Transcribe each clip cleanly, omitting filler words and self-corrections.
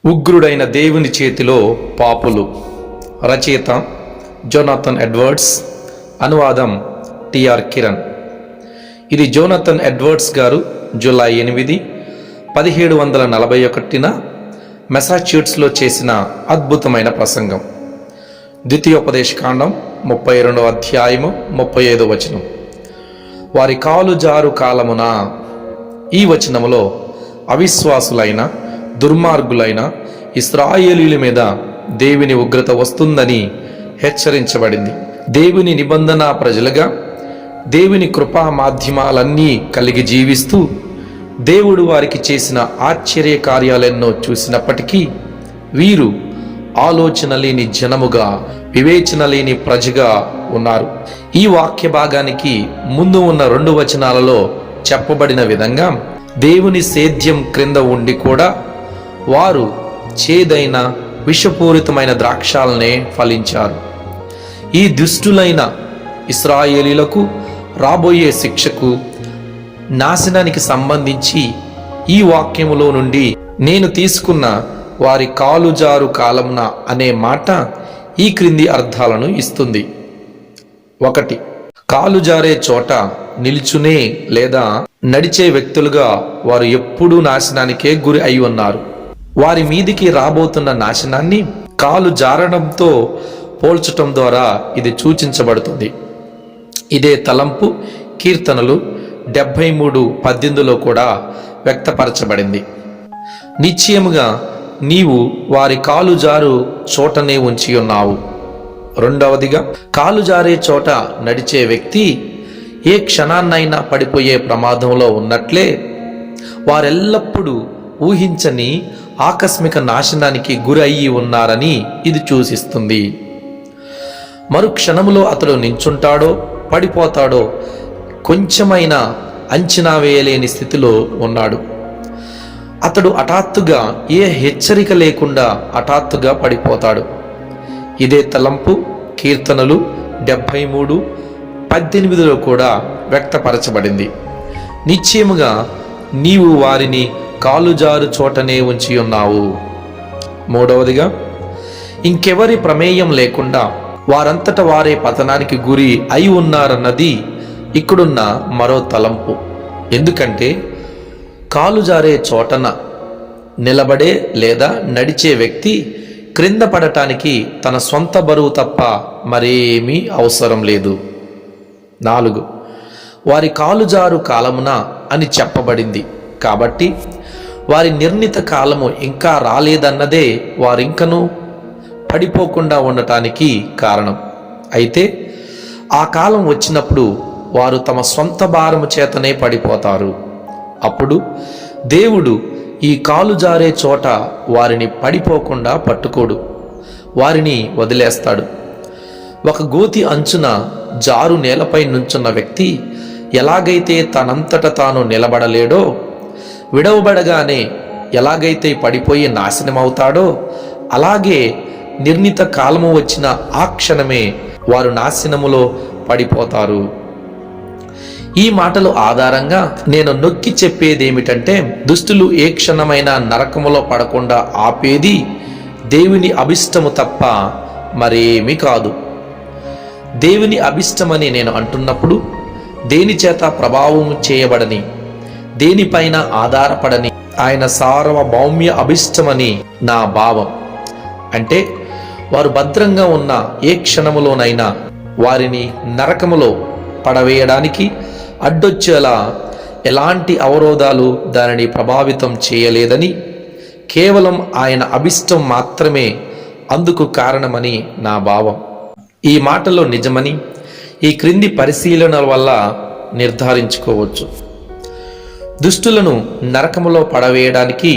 ఉగ్రుడైన దేవుని చేతిలో పాపులు. రచయిత జోనాథన్ ఎడ్వర్డ్స్. అనువాదం టిఆర్ కిరణ్. ఇది జోనాథన్ ఎడ్వర్డ్స్ గారు జూలై 8, 1741న మెసాచ్యూట్స్లో చేసిన అద్భుతమైన ప్రసంగం. ద్వితీయోపదేశకాండం 32వ అధ్యాయము 35వ వచనం. వారి కాలు జారు కాలమున. ఈ వచనములో అవిశ్వాసులైన దుర్మార్గులైన ఇశ్రాయేలీయుల మీద దేవుని ఉగ్రత వస్తుందని హెచ్చరించబడింది. దేవుని నిబంధన ప్రజలుగా దేవుని కృపా మాధ్యమాలన్నీ కలిగి జీవిస్తూ దేవుడు వారికి చేసిన ఆశ్చర్య కార్యాలెన్నో చూసినప్పటికీ వీరు ఆలోచన లేని జనముగా, వివేచన లేని ప్రజగా ఉన్నారు. ఈ వాక్య భాగానికి ముందు ఉన్న 2 వచనాలలో చెప్పబడిన విధంగా దేవుని సేద్యం క్రింద ఉండి కూడా వారు చేదైన విషపూరితమైన ద్రాక్షాలనే ఫలించారు. ఈ దుష్టులైన ఇశ్రాయేలీయులకు రాబోయే శిక్షకు, నాశనానికి సంబంధించి ఈ వాక్యములో నుండి నేను తీసుకున్న వారి కాలుజారు కాలమున అనే మాట ఈ క్రింది అర్థాలను ఇస్తుంది. 1. కాలు జారే చోట నిల్చునే లేదా నడిచే వ్యక్తులుగా వారు ఎప్పుడూ నాశనానికే గురి అయి ఉన్నారు. వారి మీదికి రాబోతున్న నాశనాన్ని కాలు జారడంతో పోల్చటం ద్వారా ఇది సూచించబడుతుంది. ఇదే తలంపు కీర్తనలు 73:18లో కూడా వ్యక్తపరచబడింది. నిశ్చయముగా నీవు వారి కాలు జారు చోటనే ఉంచి ఉన్నావు. 2వదిగా, కాలు జారే చోట నడిచే వ్యక్తి ఏ క్షణాన్నైనా పడిపోయే ప్రమాదంలో ఉన్నట్లే వారెల్లప్పుడూ ఊహించని ఆకస్మిక నాశనానికి గురి అయ్యి ఉన్నారని ఇది సూచిస్తుంది. మరుక్షణములో అతడు నించుంటాడో పడిపోతాడో కొంచెమైనా అంచనా వేయలేని స్థితిలో ఉన్నాడు. అతడు హఠాత్తుగా ఏ హెచ్చరిక లేకుండా హఠాత్తుగా పడిపోతాడు. ఇదే తలంపు కీర్తనలు 73:18లో కూడా వ్యక్తపరచబడింది. నిశ్చయముగా నీవు వారిని కాలుజారు చోటనే ఉంచి ఉన్నావు. 3వదిగా, ఇంకెవరి ప్రమేయం లేకుండా వారంతట వారే పతనానికి గురి అయి ఉన్నారన్నది ఇక్కడున్న మరో తలంపు. ఎందుకంటే కాలు జారే చోటన నిలబడే లేదా నడిచే వ్యక్తి క్రింద పడటానికి తన సొంత బరువు తప్ప మరేమీ అవసరం లేదు. 4. వారి కాలుజారు కాలమున అని చెప్పబడింది కాబట్టి వారి నిర్ణీత కాలము ఇంకా రాలేదన్నదే వారింకనూ పడిపోకుండా ఉండటానికి కారణం. అయితే ఆ కాలం వచ్చినప్పుడు వారు తమ సొంత భారము చేతనే పడిపోతారు. అప్పుడు దేవుడు ఈ కాలు జారే చోట వారిని పడిపోకుండా పట్టుకోడు, వారిని వదిలేస్తాడు. ఒక గోతి అంచున జారు నేలపై నుంచున్న వ్యక్తి ఎలాగైతే తనంతట తాను నిలబడలేడో, విడవబడగానే ఎలాగైతే పడిపోయి నాశనమవుతాడో, అలాగే నిర్ణీత కాలము వచ్చిన ఆ క్షణమే వారు నాశనములో పడిపోతారు. ఈ మాటల ఆధారంగా నేను నొక్కి చెప్పేదేమిటంటే, దుష్టులు ఏ క్షణమైనా నరకములో పడకుండా ఆపేది దేవుని అభిష్టము తప్ప మరేమీ కాదు. దేవుని అభిష్టమని నేను అంటున్నప్పుడు దేని చేత ప్రభావం చేయబడని, దేనిపైన ఆధారపడని ఆయన సార్వభౌమ్య అభిష్టమని నా భావం. అంటే వారు భద్రంగా ఉన్న ఏ క్షణములోనైనా వారిని నరకములో పడవేయడానికి అడ్డొచ్చేలా ఎలాంటి అవరోధాలు దానిని ప్రభావితం చేయలేదని, కేవలం ఆయన అభిష్టం మాత్రమే అందుకు కారణమని నా భావం. ఈ మాటలో నిజమని ఈ క్రింది పరిశీలనల వల్ల నిర్ధారించుకోవచ్చు. దుష్టులను నరకములో పడవేయడానికి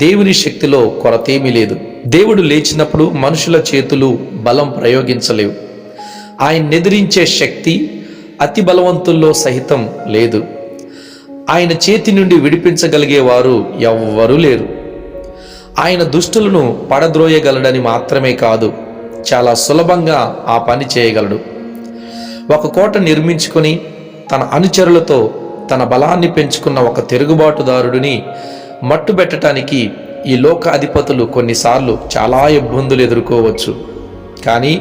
దేవుని శక్తిలో కొరతేమీ లేదు. దేవుడు లేచినప్పుడు మనుషుల చేతులు బలం ప్రయోగించలేవు. ఆయన ఎదిరించే శక్తి అతి బలవంతుల్లో సహితం లేదు. ఆయన చేతి నుండి విడిపించగలిగేవారు ఎవ్వరూ లేరు. ఆయన దుష్టులను పడద్రోయగలడని మాత్రమే కాదు, చాలా సులభంగా ఆ పని చేయగలడు. ఒక కోట నిర్మించుకొని తన అనుచరులతో తన బలాన్ని పెంచుకున్న ఒక తిరుగుబాటుదారుడిని మట్టుబెట్టడానికి ఈ లోక అధిపతులు కొన్నిసార్లు చాలా ఇబ్బందులు ఎదుర్కోవచ్చు, కానీ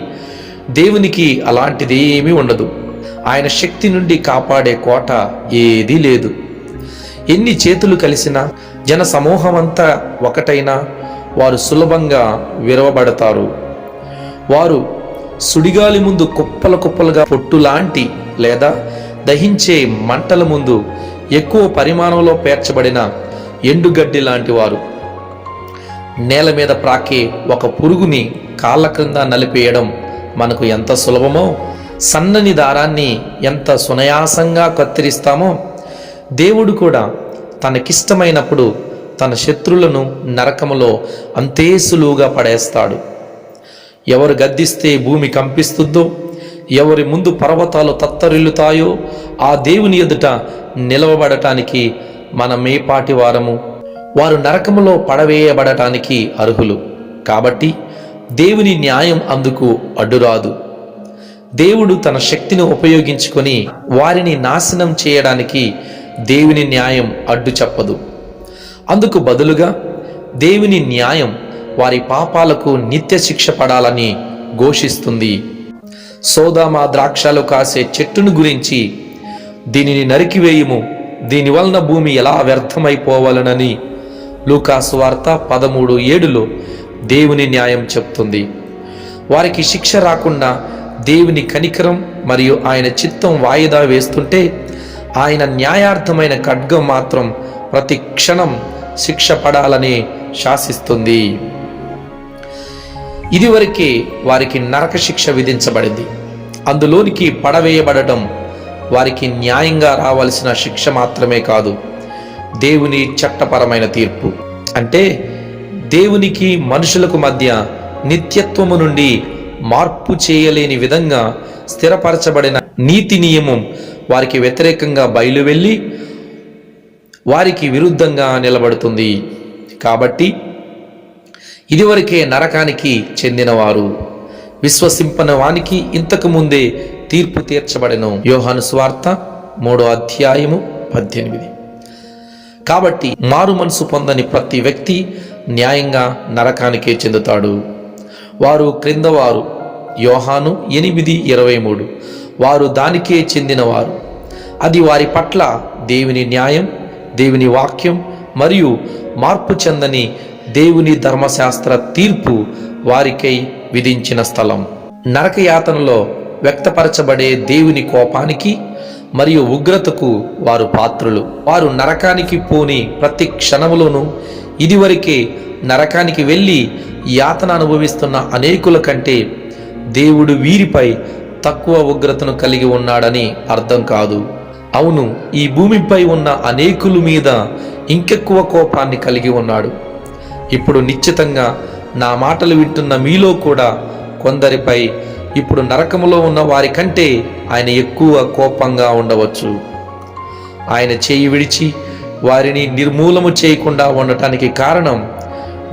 దేవునికి అలాంటిది ఏమీ ఉండదు. ఆయన శక్తి నుండి కాపాడే కోట ఏదీ లేదు. ఎన్ని చేతులు కలిసినా, జన సమూహమంతా ఒకటైనా వారు సులభంగా విరవబడతారు. వారు సుడిగాలి ముందు కుప్పల కుప్పలుగా పొట్టులాంటి లేదా దహించే మంటల ముందు ఎక్కువ పరిమాణంలో పేర్చబడిన ఎండుగడ్డి లాంటి వారు. నేల మీద ప్రాకే ఒక పురుగుని కాళ్ళ క్రింద నలిపేయడం మనకు ఎంత సులభమో, సన్నని దారాన్ని ఎంత సునాయాసంగా కత్తిరిస్తామో, దేవుడు కూడా తనకిష్టమైనప్పుడు తన శత్రులను నరకములో అంతే సులువుగా పడేస్తాడు. ఎవరు గద్దిస్తే భూమి కంపిస్తుందో, ఎవరి ముందు పర్వతాలు తత్తరిల్లుతాయో ఆ దేవుని ఎదుట నిలవబడటానికి మనమేపాటి వారము? వారు నరకములో పడవేయబడటానికి అర్హులు. కాబట్టి దేవుని న్యాయం అందుకు అడ్డురాదు. దేవుడు తన శక్తిని ఉపయోగించుకొని వారిని నాశనం చేయడానికి దేవుని న్యాయం అడ్డు చెప్పదు. అందుకు బదులుగా దేవుని న్యాయం వారి పాపాలకు నిత్య శిక్ష పడాలని ఘోషిస్తుంది. సోదొమ ద్రాక్షలు కాసే చెట్టును గురించి, దీనిని నరికివేయుము, దీనివలన భూమి ఎలా వ్యర్థమైపోవాలనని లూకా సువార్త 13:7లో దేవుని న్యాయం చెప్తుంది. వారికి శిక్ష రాకుండా దేవుని కనికరం మరియు ఆయన చిత్తం వాయిదా వేస్తుంటే, ఆయన న్యాయార్థమైన ఖడ్గం మాత్రం ప్రతి క్షణం శిక్ష పడాలని శాసిస్తుంది. ఇదివరకే వారికి నరక శిక్ష విధించబడింది. అందులోనికి పడవేయబడటం వారికి న్యాయంగా రావాల్సిన శిక్ష మాత్రమే కాదు, దేవుని చట్టపరమైన తీర్పు. అంటే దేవునికి మనుషులకు మధ్య నిత్యత్వము నుండి మార్పు చేయలేని విధంగా స్థిరపరచబడిన నీతి నియమం వారికి వ్యతిరేకంగా బయలువెళ్ళి వారికి విరుద్ధంగా నిలబడుతుంది. కాబట్టి ఇదివరకే నరకానికి చెందినవారు విశ్వసింపని వానికి ఇంతకు ముందే తీర్పు తీర్చబడెను. యోహాను సువార్త 3:18. కాబట్టి మారు మనసు పొందని ప్రతి వ్యక్తి న్యాయంగా నరకానికే చెందుతాడు. వారు క్రిందవారు. యోహాను 8:23. వారు దానికే చెందినవారు. అది వారి పట్ల దేవుని న్యాయం, దేవుని వాక్యం మరియు మార్పు చెందని దేవుని ధర్మశాస్త్ర తీర్పు వారికై విధించిన స్థలం. నరకయాతనలో వ్యక్తపరచబడే దేవుని కోపానికి మరియు ఉగ్రతకు వారు పాత్రులు. వారు నరకానికి పోని ప్రతి క్షణములోనూ ఇదివరకే నరకానికి వెళ్ళి యాతన అనుభవిస్తున్న అనేకుల కంటే దేవుడు వీరిపై తక్కువ ఉగ్రతను కలిగి ఉన్నాడని అర్థం కాదు. అవును, ఈ భూమిపై ఉన్న అనేకుల మీద ఇంకెక్కువ కోపాన్ని కలిగి ఉన్నాడు. ఇప్పుడు నిశ్చితంగా నా మాటలు వింటున్న మీలో కూడా కొందరిపై ఇప్పుడు నరకములో ఉన్న వారి కంటే ఆయన ఎక్కువ కోపంగా ఉండవచ్చు. ఆయన చేయి విడిచి వారిని నిర్మూలము చేయకుండా ఉండటానికి కారణం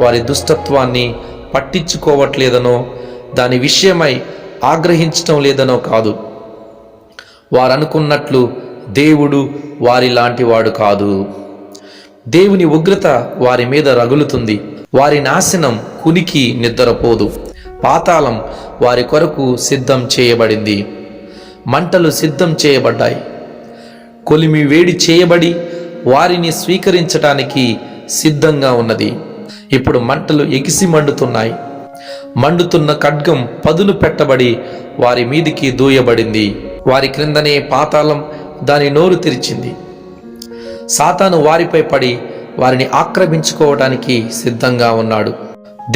వారి దుష్టత్వాన్ని పట్టించుకోవట్లేదనో, దాని విషయమై ఆగ్రహించటం లేదనో కాదు. వారనుకున్నట్లు దేవుడు వారి లాంటి వాడు కాదు. దేవుని ఉగ్రత వారి మీద రగులుతుంది. వారి నాశనం కునికి నిద్రపోదు. పాతాళం వారి కొరకు సిద్ధం చేయబడింది. మంటలు సిద్ధం చేయబడ్డాయి. కొలిమి వేడి చేయబడి వారిని స్వీకరించటానికి సిద్ధంగా ఉన్నది. ఇప్పుడు మంటలు ఎగిసి మండుతున్నాయి. మండుతున్న ఖడ్గం పదును పెట్టబడి వారి మీదికి దూయబడింది. వారి క్రిందనే పాతాళం దాని నోరు తెరిచింది. సాతాను వారిపై పడి వారిని ఆక్రమించుకోవటానికి సిద్ధంగా ఉన్నాడు.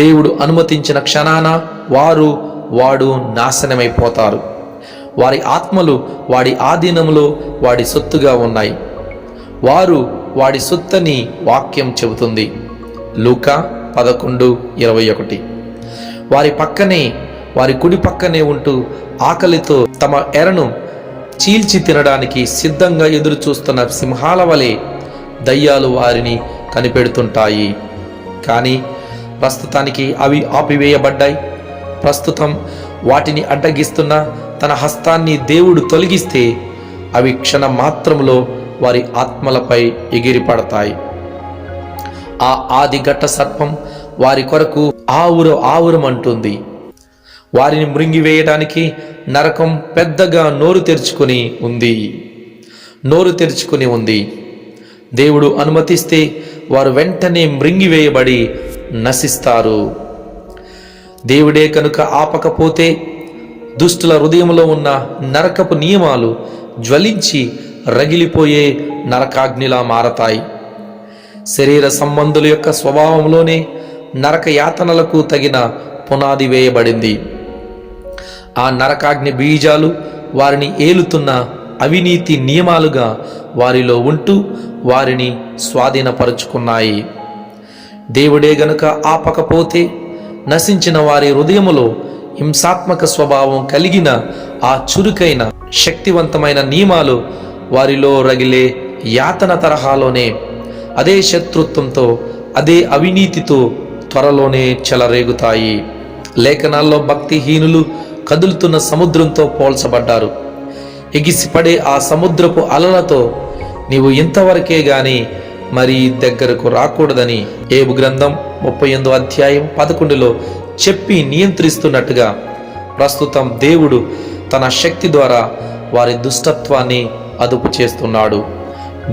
దేవుడు అనుమతించిన క్షణాన వాడు నాశనమైపోతారు. వారి ఆత్మలు వాడి ఆధీనంలో వాడి సొత్తుగా ఉన్నాయి. వారు వాడి సొత్తని వాక్యం చెబుతుంది. లూకా 11:21. వారి పక్కనే, వారి కుడి పక్కనే ఉంటూ ఆకలితో తమ ఎరను చీల్చి తినడానికి సిద్ధంగా ఎదురు చూస్తున్న సింహాల వలె దయ్యాలు వారిని కనిపెడుతుంటాయి. కానీ ప్రస్తుతానికి అవి ఆపివేయబడ్డాయి. ప్రస్తుతం వాటిని అడ్డగిస్తున్న తన హస్తాన్ని దేవుడు తొలగిస్తే అవి క్షణ మాత్రంలో వారి ఆత్మలపై ఎగిరిపడతాయి. ఆ ఆది ఘట్ట సర్పం వారి కొరకు ఆవురమంటుంది. వారిని మృంగివేయడానికి నరకం పెద్దగా నోరు తెరుచుకుని ఉంది. దేవుడు అనుమతిస్తే వారు వెంటనే మృంగివేయబడి నశిస్తారు. దేవుడే కనుక ఆపకపోతే దుష్టుల హృదయంలో ఉన్న నరకపు నియమాలు జ్వలించి రగిలిపోయే నరకాగ్నిలా మారతాయి. శరీర సంబంధుల యొక్క స్వభావంలోనే నరక యాతనలకు తగిన పునాది వేయబడింది. ఆ నరకాగ్ని బీజాలు వారిని ఏలుతున్న అవినీతి నియమాలుగా వారిలో ఉంటూ వారిని స్వాధీనపరుచుకున్నాయి. దేవుడే గనుక ఆపకపోతే నశించిన వారి హృదయములో హింసాత్మక స్వభావం కలిగిన ఆ చురుకైన శక్తివంతమైన నియమాలు వారిలో రగిలే యాతన తరహాలోనే అదే శత్రుత్వంతో అదే అవినీతితో త్వరలోనే చెలరేగుతాయి. లేఖనాల్లో భక్తిహీనులు కదులుతున్న సముద్రంతో పోల్చబడ్డారు. ఎగిసిపడే ఆ సముద్రపు అలలతో నీవు ఇంతవరకే గాని మరి దగ్గరకు రాకూడదని ఏబు గ్రంథం 38వ అధ్యాయం 11లో చెప్పి నియంత్రిస్తున్నట్టుగా ప్రస్తుతం దేవుడు తన శక్తి ద్వారా వారి దుష్టత్వాన్ని అదుపు చేస్తున్నాడు.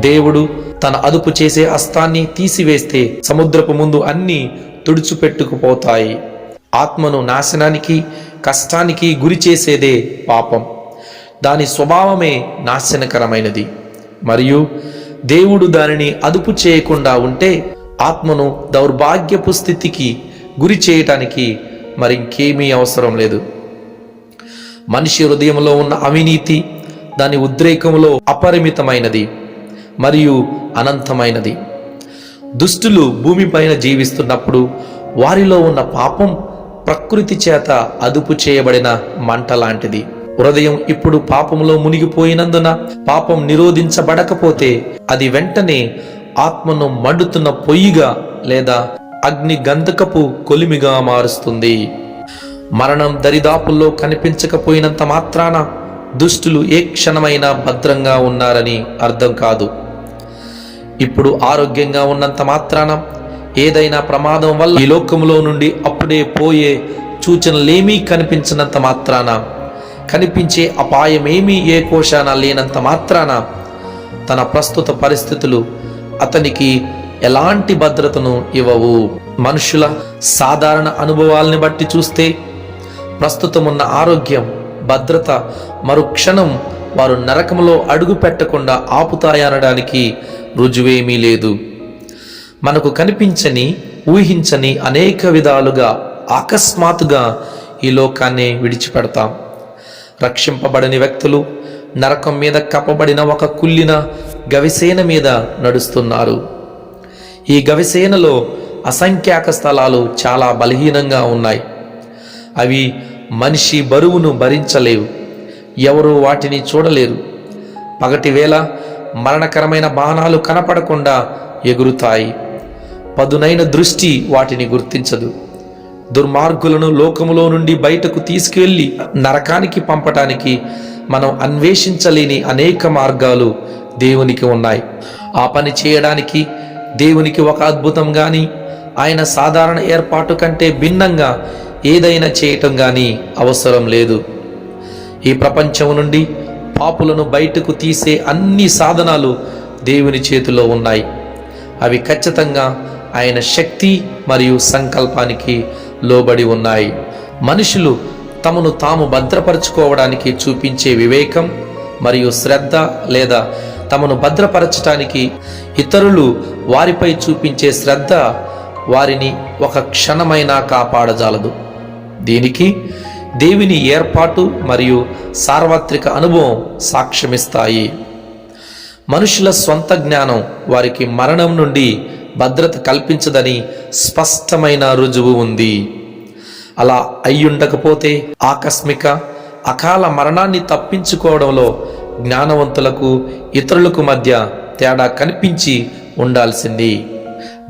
దేవుడు తన అదుపు చేసే హస్తాన్ని తీసివేస్తే సముద్రపు ముందు అన్నీ తుడిచిపెట్టుకుపోతాయి. ఆత్మను నాశనానికి కష్టానికి గురి చేసేదే పాపం. దాని స్వభావమే నాశనకరమైనది. మరియు దేవుడు దానిని అదుపు చేయకుండా ఉంటే ఆత్మను దౌర్భాగ్యపు స్థితికి గురి చేయటానికి మరింకేమీ అవసరం లేదు. మనిషి హృదయంలో ఉన్న అవినీతి దాని ఉద్రేకంలో అపరిమితమైనది మరియు అనంతమైనది. దుష్టులు భూమిపైన జీవిస్తున్నప్పుడు వారిలో ఉన్న పాపం ప్రకృతి చేత అదుపు చేయబడిన మంట లాంటిది. హృదయం ఇప్పుడు పాపంలో మునిగిపోయినందున పాపం నిరోధించబడకపోతే అది వెంటనే ఆత్మను మండుతున్న పొయ్యిగా లేదా అగ్ని గంధకపు కొలిమిగా మారుస్తుంది. మరణం దరిదాపుల్లో కనిపించకపోయినంత మాత్రాన దుష్టులు ఏ క్షణమైనా భద్రంగా ఉన్నారని అర్థం కాదు. ఇప్పుడు ఆరోగ్యంగా ఉన్నంత మాత్రాన ఏదైనా ప్రమాదం వల్ల ఈ లోకంలో నుండి అప్పుడే పోయే సూచనలేమీ కనిపించినంత మాత్రాన, కనిపించే అపాయమేమీ ఏ కోశాన లేనంత మాత్రాన తన ప్రస్తుత పరిస్థితులు అతనికి ఎలాంటి భద్రతను ఇవ్వవు. మనుషుల సాధారణ అనుభవాల్ని బట్టి చూస్తే ప్రస్తుతమున్న ఆరోగ్యం, భద్రత మరుక్షణం వారు నరకంలో అడుగు పెట్టకుండా ఆపుతాయనడానికి రుజువేమీ లేదు. మనకు కనిపించని, ఊహించని అనేక విధాలుగా అకస్మాత్తుగా ఈ లోకాన్ని విడిచిపెడతాం. రక్షింపబడని వ్యక్తులు నరకం మీద కప్పబడిన ఒక కుళ్ళిన గవిసేన మీద నడుస్తున్నారు. ఈ గవిసేనలో అసంఖ్యాక స్థలాలు చాలా బలహీనంగా ఉన్నాయి. అవి మనిషి బరువును భరించలేవు. ఎవరూ వాటిని చూడలేరు. పగటి వేళ మరణకరమైన బాణాలు కనపడకుండా ఎగురుతాయి. పదునైన దృష్టి వాటిని గుర్తించదు. దుర్మార్గులను లోకములో నుండి బయటకు తీసుకువెళ్ళి నరకానికి పంపటానికి మనం అన్వేషించలేని అనేక మార్గాలు దేవునికి ఉన్నాయి. ఆ పని చేయడానికి దేవునికి ఒక అద్భుతం కానీ, ఆయన సాధారణ ఏర్పాటు కంటే భిన్నంగా ఏదైనా చేయటం కానీ అవసరం లేదు. ఈ ప్రపంచం నుండి పాపులను బయటకు తీసే అన్ని సాధనాలు దేవుని చేతిలో ఉన్నాయి. అవి ఖచ్చితంగా ఆయన శక్తి మరియు సంకల్పానికి లోబడి ఉన్నాయి. మనుషులు తమను తాము భద్రపరచుకోవడానికి చూపించే వివేకం మరియు శ్రద్ధ, లేదా తమను భద్రపరచటానికి ఇతరులు వారిపై చూపించే శ్రద్ధ వారిని ఒక క్షణమైనా కాపాడజాలదు. దీనికి దేవుని ఏర్పాటు మరియు సార్వత్రిక అనుభవం సాక్ష్యమిస్తాయి. మనుషుల స్వంత జ్ఞానం వారికి మరణం నుండి భద్రత కల్పించదని స్పష్టమైన రుజువు ఉంది. అలా అయ్యుండకపోతే ఆకస్మిక అకాల మరణాన్ని తప్పించుకోవడంలో జ్ఞానవంతులకు ఇతరులకు మధ్య తేడా కనిపించి ఉండాల్సింది.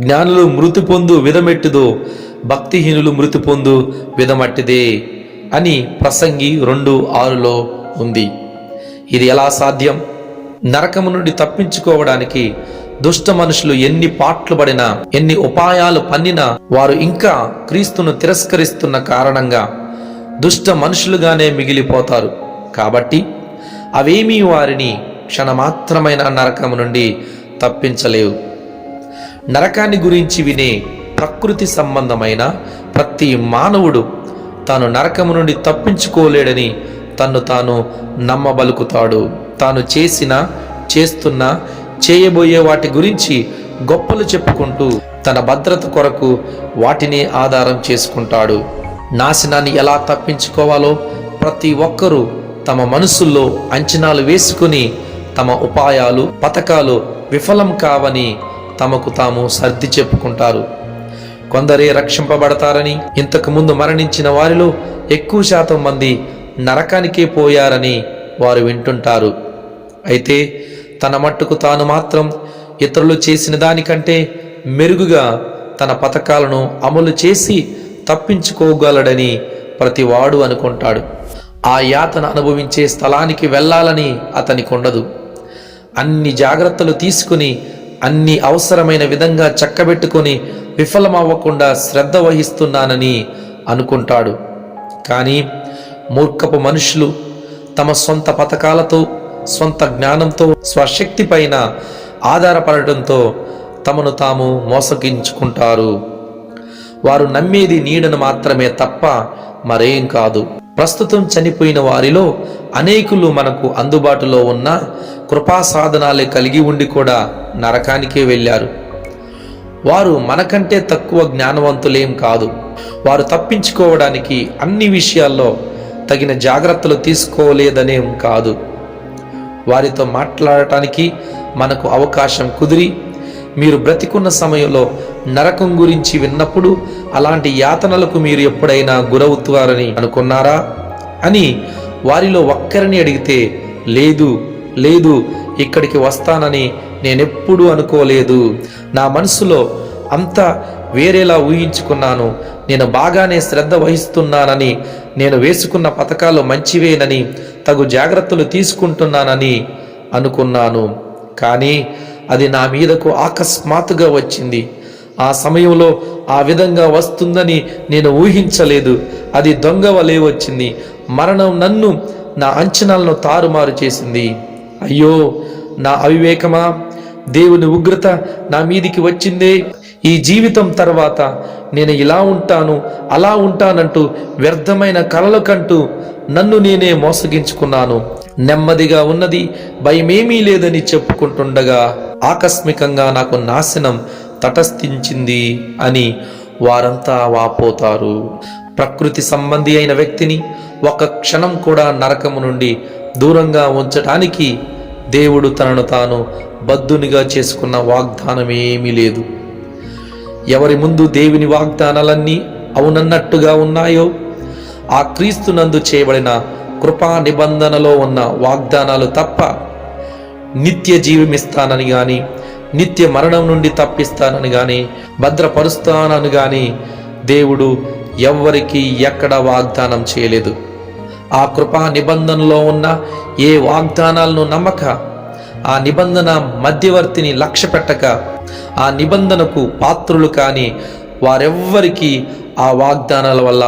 జ్ఞానులు మృతి పొందు విధమెట్టిదో, భక్తిహీనులు మృతి పొందు విధమట్టిదే అని ప్రసంగి 2:6లో ఉంది. ఇది ఎలా సాధ్యం? నరకము నుండి తప్పించుకోవడానికి దుష్ట మనుషులు ఎన్ని పాట్లు పడినా, ఎన్ని ఉపాయాలు పన్నినా వారు ఇంకా క్రీస్తును తిరస్కరిస్తున్న కారణంగా దుష్ట మనుషులుగానే మిగిలిపోతారు. కాబట్టి అవేమీ వారిని క్షణమాత్రమైన నరకము నుండి తప్పించలేవు. నరకాన్ని గురించి వినే ప్రకృతి సంబంధమైన ప్రతి మానవుడు తాను నరకము నుండి తప్పించుకోలేడని తన్ను తాను నమ్మబలుకుతాడు. తాను చేస్తున్న చేయబోయే వాటి గురించి గొప్పలు చెప్పుకుంటూ తన భద్రత కొరకు వాటిని ఆధారం చేసుకుంటాడు. నాశనాన్ని ఎలా తప్పించుకోవాలో ప్రతి ఒక్కరూ తమ మనసుల్లో అంచనాలు వేసుకుని తమ ఉపాయాలు, పథకాలు విఫలం కావని తమకు తాము సర్ది చెప్పుకుంటారు. కొందరే రక్షింపబడతారని, ఇంతకు ముందు మరణించిన వారిలో ఎక్కువ శాతం మంది నరకానికే పోయారని వారు వింటుంటారు. అయితే తన మట్టుకు తాను మాత్రం ఇతరులు చేసిన దానికంటే మెరుగుగా తన పథకాలను అమలు చేసి తప్పించుకోగలడని ప్రతివాడు అనుకుంటాడు. ఆ యాతన అనుభవించే స్థలానికి వెళ్ళాలని అతనికి ఉండదు. అన్ని జాగ్రత్తలు తీసుకుని అన్ని అవసరమైన విధంగా చక్కబెట్టుకొని విఫలమవ్వకుండా శ్రద్ధ వహిస్తున్నానని అనుకుంటాడు. కానీ మూర్ఖపు మనుషులు తమ సొంత పథకాలతో, సొంత జ్ఞానంతో, స్వశక్తి పైన ఆధారపడటంతో తమను తాము మోసగించుకుంటారు. వారు నమ్మేది నీడను మాత్రమే తప్ప మరేం కాదు. ప్రస్తుతం చనిపోయిన వారిలో అనేకులు మనకు అందుబాటులో ఉన్న కృపా సాధనాలే కలిగి ఉండి కూడా నరకానికే వెళ్ళారు. వారు మనకంటే తక్కువ జ్ఞానవంతులేం కాదు. వారు తప్పించుకోవడానికి అన్ని విషయాల్లో తగిన జాగ్రత్తలు తీసుకోలేదనేం కాదు. వారితో మాట్లాడటానికి మనకు అవకాశం కుదిరి, మీరు బ్రతికున్న సమయంలో నరకం గురించి విన్నప్పుడు అలాంటి యాతనలకు మీరు ఎప్పుడైనా గురవుతారని అనుకున్నారా అని వారిలో ఒక్కరిని అడిగితే, లేదు, ఇక్కడికి వస్తానని నేనెప్పుడూ అనుకోలేదు. నా మనసులో అంతా వేరేలా ఊహించుకున్నాను. నేను బాగానే శ్రద్ధ వహిస్తున్నానని, నేను వేసుకున్న పథకాలు మంచివేనని, తగు జాగ్రత్తలు తీసుకుంటున్నానని అనుకున్నాను. కానీ అది నా మీదకు అకస్మాత్తుగా వచ్చింది. ఆ సమయంలో ఆ విధంగా వస్తుందని నేను ఊహించలేదు. అది దొంగ వలె వచ్చింది. మరణం నన్ను, నా అంచనాలను తారుమారు చేసింది. అయ్యో నా అవివేకమా! దేవుని ఉగ్రత నా మీదికి వచ్చిందే. ఈ జీవితం తర్వాత నేను ఇలా ఉంటాను, అలా ఉంటానంటూ వ్యర్థమైన కలలు కంటూ నన్ను నేనే మోసగించుకున్నాను. నెమ్మదిగా ఉన్నది, భయమేమీ లేదని చెప్పుకుంటుండగా ఆకస్మికంగా నాకు నాశనం తటస్థించింది అని వారంతా వాపోతారు. ప్రకృతి సంబంధి అయిన వ్యక్తిని ఒక క్షణం కూడా నరకము నుండి దూరంగా ఉంచడానికి దేవుడు తనను తాను బద్ధునిగా చేసుకున్న వాగ్దానం ఏమీ లేదు. ఎవరి ముందు దేవుని వాగ్దానాలన్నీ అవునన్నట్టుగా ఉన్నాయో, ఆ క్రీస్తునందు చేయబడిన కృపా నిబంధనలో ఉన్న వాగ్దానాలు తప్ప నిత్య జీవమిస్తానని గాని, నిత్య మరణం నుండి తప్పిస్తానని గాని, భద్రపరుస్తానని గాని దేవుడు ఎవ్వరికి ఎక్కడ వాగ్దానం చేయలేదు. ఆ కృపా నిబంధనలో ఉన్న ఏ వాగ్దానాలను నమ్మక, ఆ నిబంధన మధ్యవర్తిని లక్ష్య పెట్టక, ఆ నిబంధనకు పాత్రులు కాని వారెవ్వరికీ ఆ వాగ్దానాల వల్ల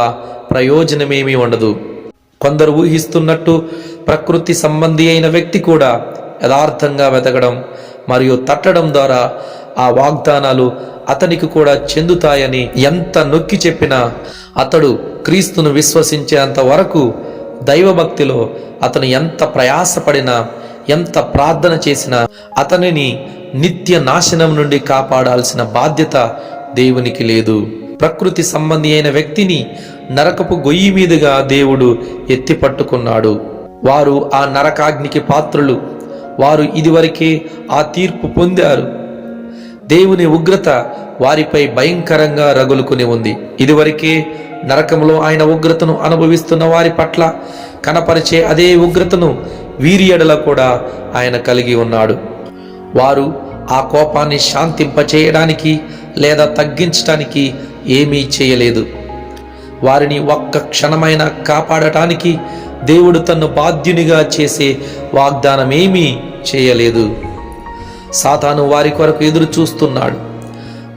ప్రయోజనమేమీ ఉండదు. కొందరు ఊహిస్తున్నట్టు ప్రకృతి సంబంధి అయిన వ్యక్తి కూడా యథార్థంగా వెతకడం మరియు తట్టడం ద్వారా ఆ వాగ్దానాలు అతనికి కూడా చెందుతాయని ఎంత నొక్కి చెప్పినా, అతడు క్రీస్తును విశ్వసించేంత వరకు దైవభక్తిలో అతను ఎంత ప్రయాసపడినా, ఎంత ప్రార్థన చేసినా అతనిని నిత్య నాశనం నుండి కాపాడాల్సిన బాధ్యత దేవునికి లేదు. ప్రకృతి సంబంధి అయిన వ్యక్తిని నరకపు గొయ్యి మీదుగా దేవుడు ఎత్తి పట్టుకున్నాడు. వారు ఆ నరకాగ్నికి పాత్రులు. వారు ఇదివరకే ఆ తీర్పు పొందారు. దేవుని ఉగ్రత వారిపై భయంకరంగా రగులుకుని ఉంది. ఇదివరకే నరకంలో ఆయన ఉగ్రతను అనుభవిస్తున్న వారి పట్ల కనపరిచే అదే ఉగ్రతను వీరి ఎడల కూడా ఆయన కలిగి ఉన్నాడు. వారు ఆ కోపాన్ని శాంతింపచేయడానికి లేదా తగ్గించడానికి ఏమీ చేయలేదు. వారిని ఒక్క క్షణమైనా కాపాడటానికి దేవుడు తన్ను బాధ్యునిగా చేసే వాగ్దానమేమీ చేయలేదు. సాతాను వారి కొరకు ఎదురు చూస్తున్నాడు.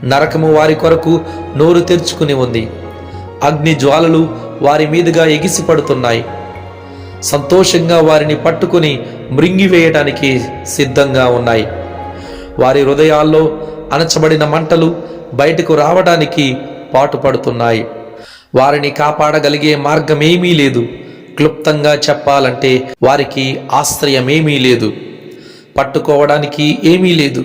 నరకము వారి కొరకు నోరు తెరుచుకుని ఉంది. అగ్ని జ్వాలలు వారి మీదుగా ఎగిసిపడుతున్నాయి. సంతోషంగా వారిని పట్టుకుని మృంగివేయడానికి సిద్ధంగా ఉన్నాయి. వారి హృదయాల్లో అణచబడిన మంటలు బయటకు రావడానికి పాటుపడుతున్నాయి. వారిని కాపాడగలిగే మార్గమేమీ లేదు. క్లుప్తంగా చెప్పాలంటే వారికి ఆశ్రయమేమీ లేదు, పట్టుకోవడానికి ఏమీ లేదు.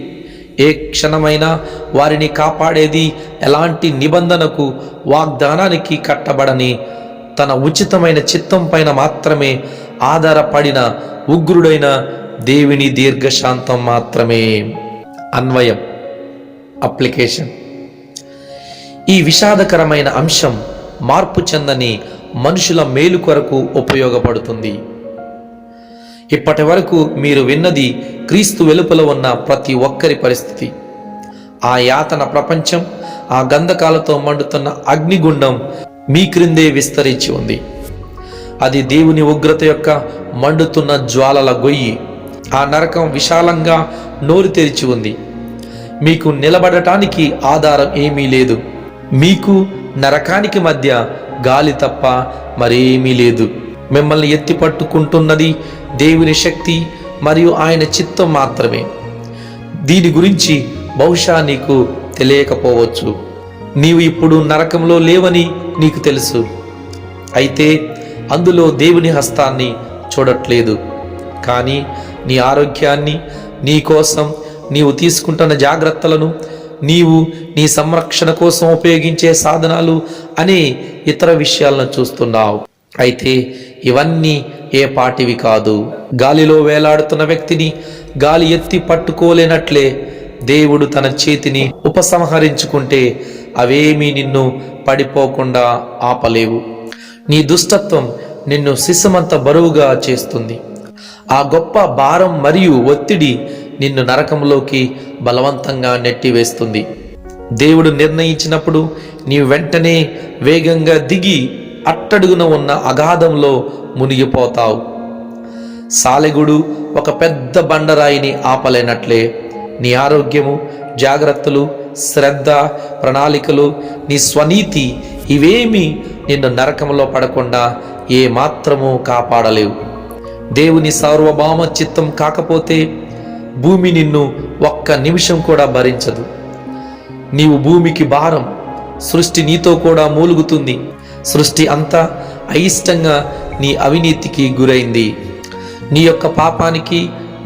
ఏ క్షణమైనా వారిని కాపాడేది ఎలాంటి నిబంధనకు, వాగ్దానానికి కట్టబడని తన ఉచితమైన చిత్తం పైన మాత్రమే ఆధారపడిన ఉగ్రుడైన దేవుని దీర్ఘశాంతం మాత్రమే. అన్వయం, అప్లికేషన్. ఈ విషాదకరమైన అంశం మార్పు చెందని మనుషుల మేలు కొరకు ఉపయోగపడుతుంది. ఇప్పటి వరకు మీరు విన్నది క్రీస్తు వెలుపల ఉన్న ప్రతి ఒక్కరి పరిస్థితి. ఆ యాతన ప్రపంచం, ఆ గంధకాలతో మండుతున్న అగ్నిగుండం మీ క్రిందే విస్తరించి ఉంది. అది దేవుని ఉగ్రత యొక్క మండుతున్న జ్వాలల గొయ్యి. ఆ నరకం విశాలంగా నోరు తెరిచి ఉంది. మీకు నిలబడటానికి ఆధారం ఏమీ లేదు. మీకు నరకానికి మధ్య గాలి తప్ప మరేమీ లేదు. మిమ్మల్ని ఎత్తి పట్టుకుంటున్నది దేవుని శక్తి మరియు ఆయన చిత్తం మాత్రమే. దీని గురించి బహుశా నీకు తెలియకపోవచ్చు. నీవు ఇప్పుడు నరకంలో లేవని నీకు తెలుసు, అయితే అందులో దేవుని హస్తాన్ని చూడట్లేదు. కానీ నీ ఆరోగ్యాన్ని, నీ కోసం నీవు తీసుకుంటున్న జాగ్రత్తలను, నీవు నీ సంరక్షణ కోసం ఉపయోగించే సాధనాలు అనే ఇతర విషయాలను చూస్తున్నావు. అయితే ఇవన్నీ ఏ పాటివి కాదు. గాలిలో వేలాడుతున్న వ్యక్తిని గాలి ఎత్తి పట్టుకోలేనట్లే దేవుడు తన చేతిని ఉపసంహరించుకుంటే అవేమీ నిన్ను పడిపోకుండా ఆపలేవు. నీ దుష్టత్వం నిన్ను సిసమంత బరువుగా చేస్తుంది. ఆ గొప్ప భారం మరియు ఒత్తిడి నిన్ను నరకంలోకి బలవంతంగా నెట్టివేస్తుంది. దేవుడు నిర్ణయించినప్పుడు నీవు వెంటనే వేగంగా దిగి అట్టడుగున ఉన్న అగాధంలో మునిగిపోతావు. సాలెగుడు ఒక పెద్ద బండరాయిని ఆపలేనట్లే నీ ఆరోగ్యము, జాగ్రత్తలు, శ్రద్ధ, ప్రణాళికలు, నీ స్వనీతి ఇవేమీ నిన్ను నరకంలో పడకుండా ఏ మాత్రమూ కాపాడలేవు. దేవుని సార్వభౌమ చిత్తం కాకపోతే భూమి నిన్ను ఒక్క నిమిషం కూడా భరించదు. నీవు భూమికి భారం. సృష్టి నీతో కూడా మూలుగుతుంది. సృష్టి అంతా అయిష్టంగా నీ అవినీతికి గురైంది. నీ యొక్క పాపానికి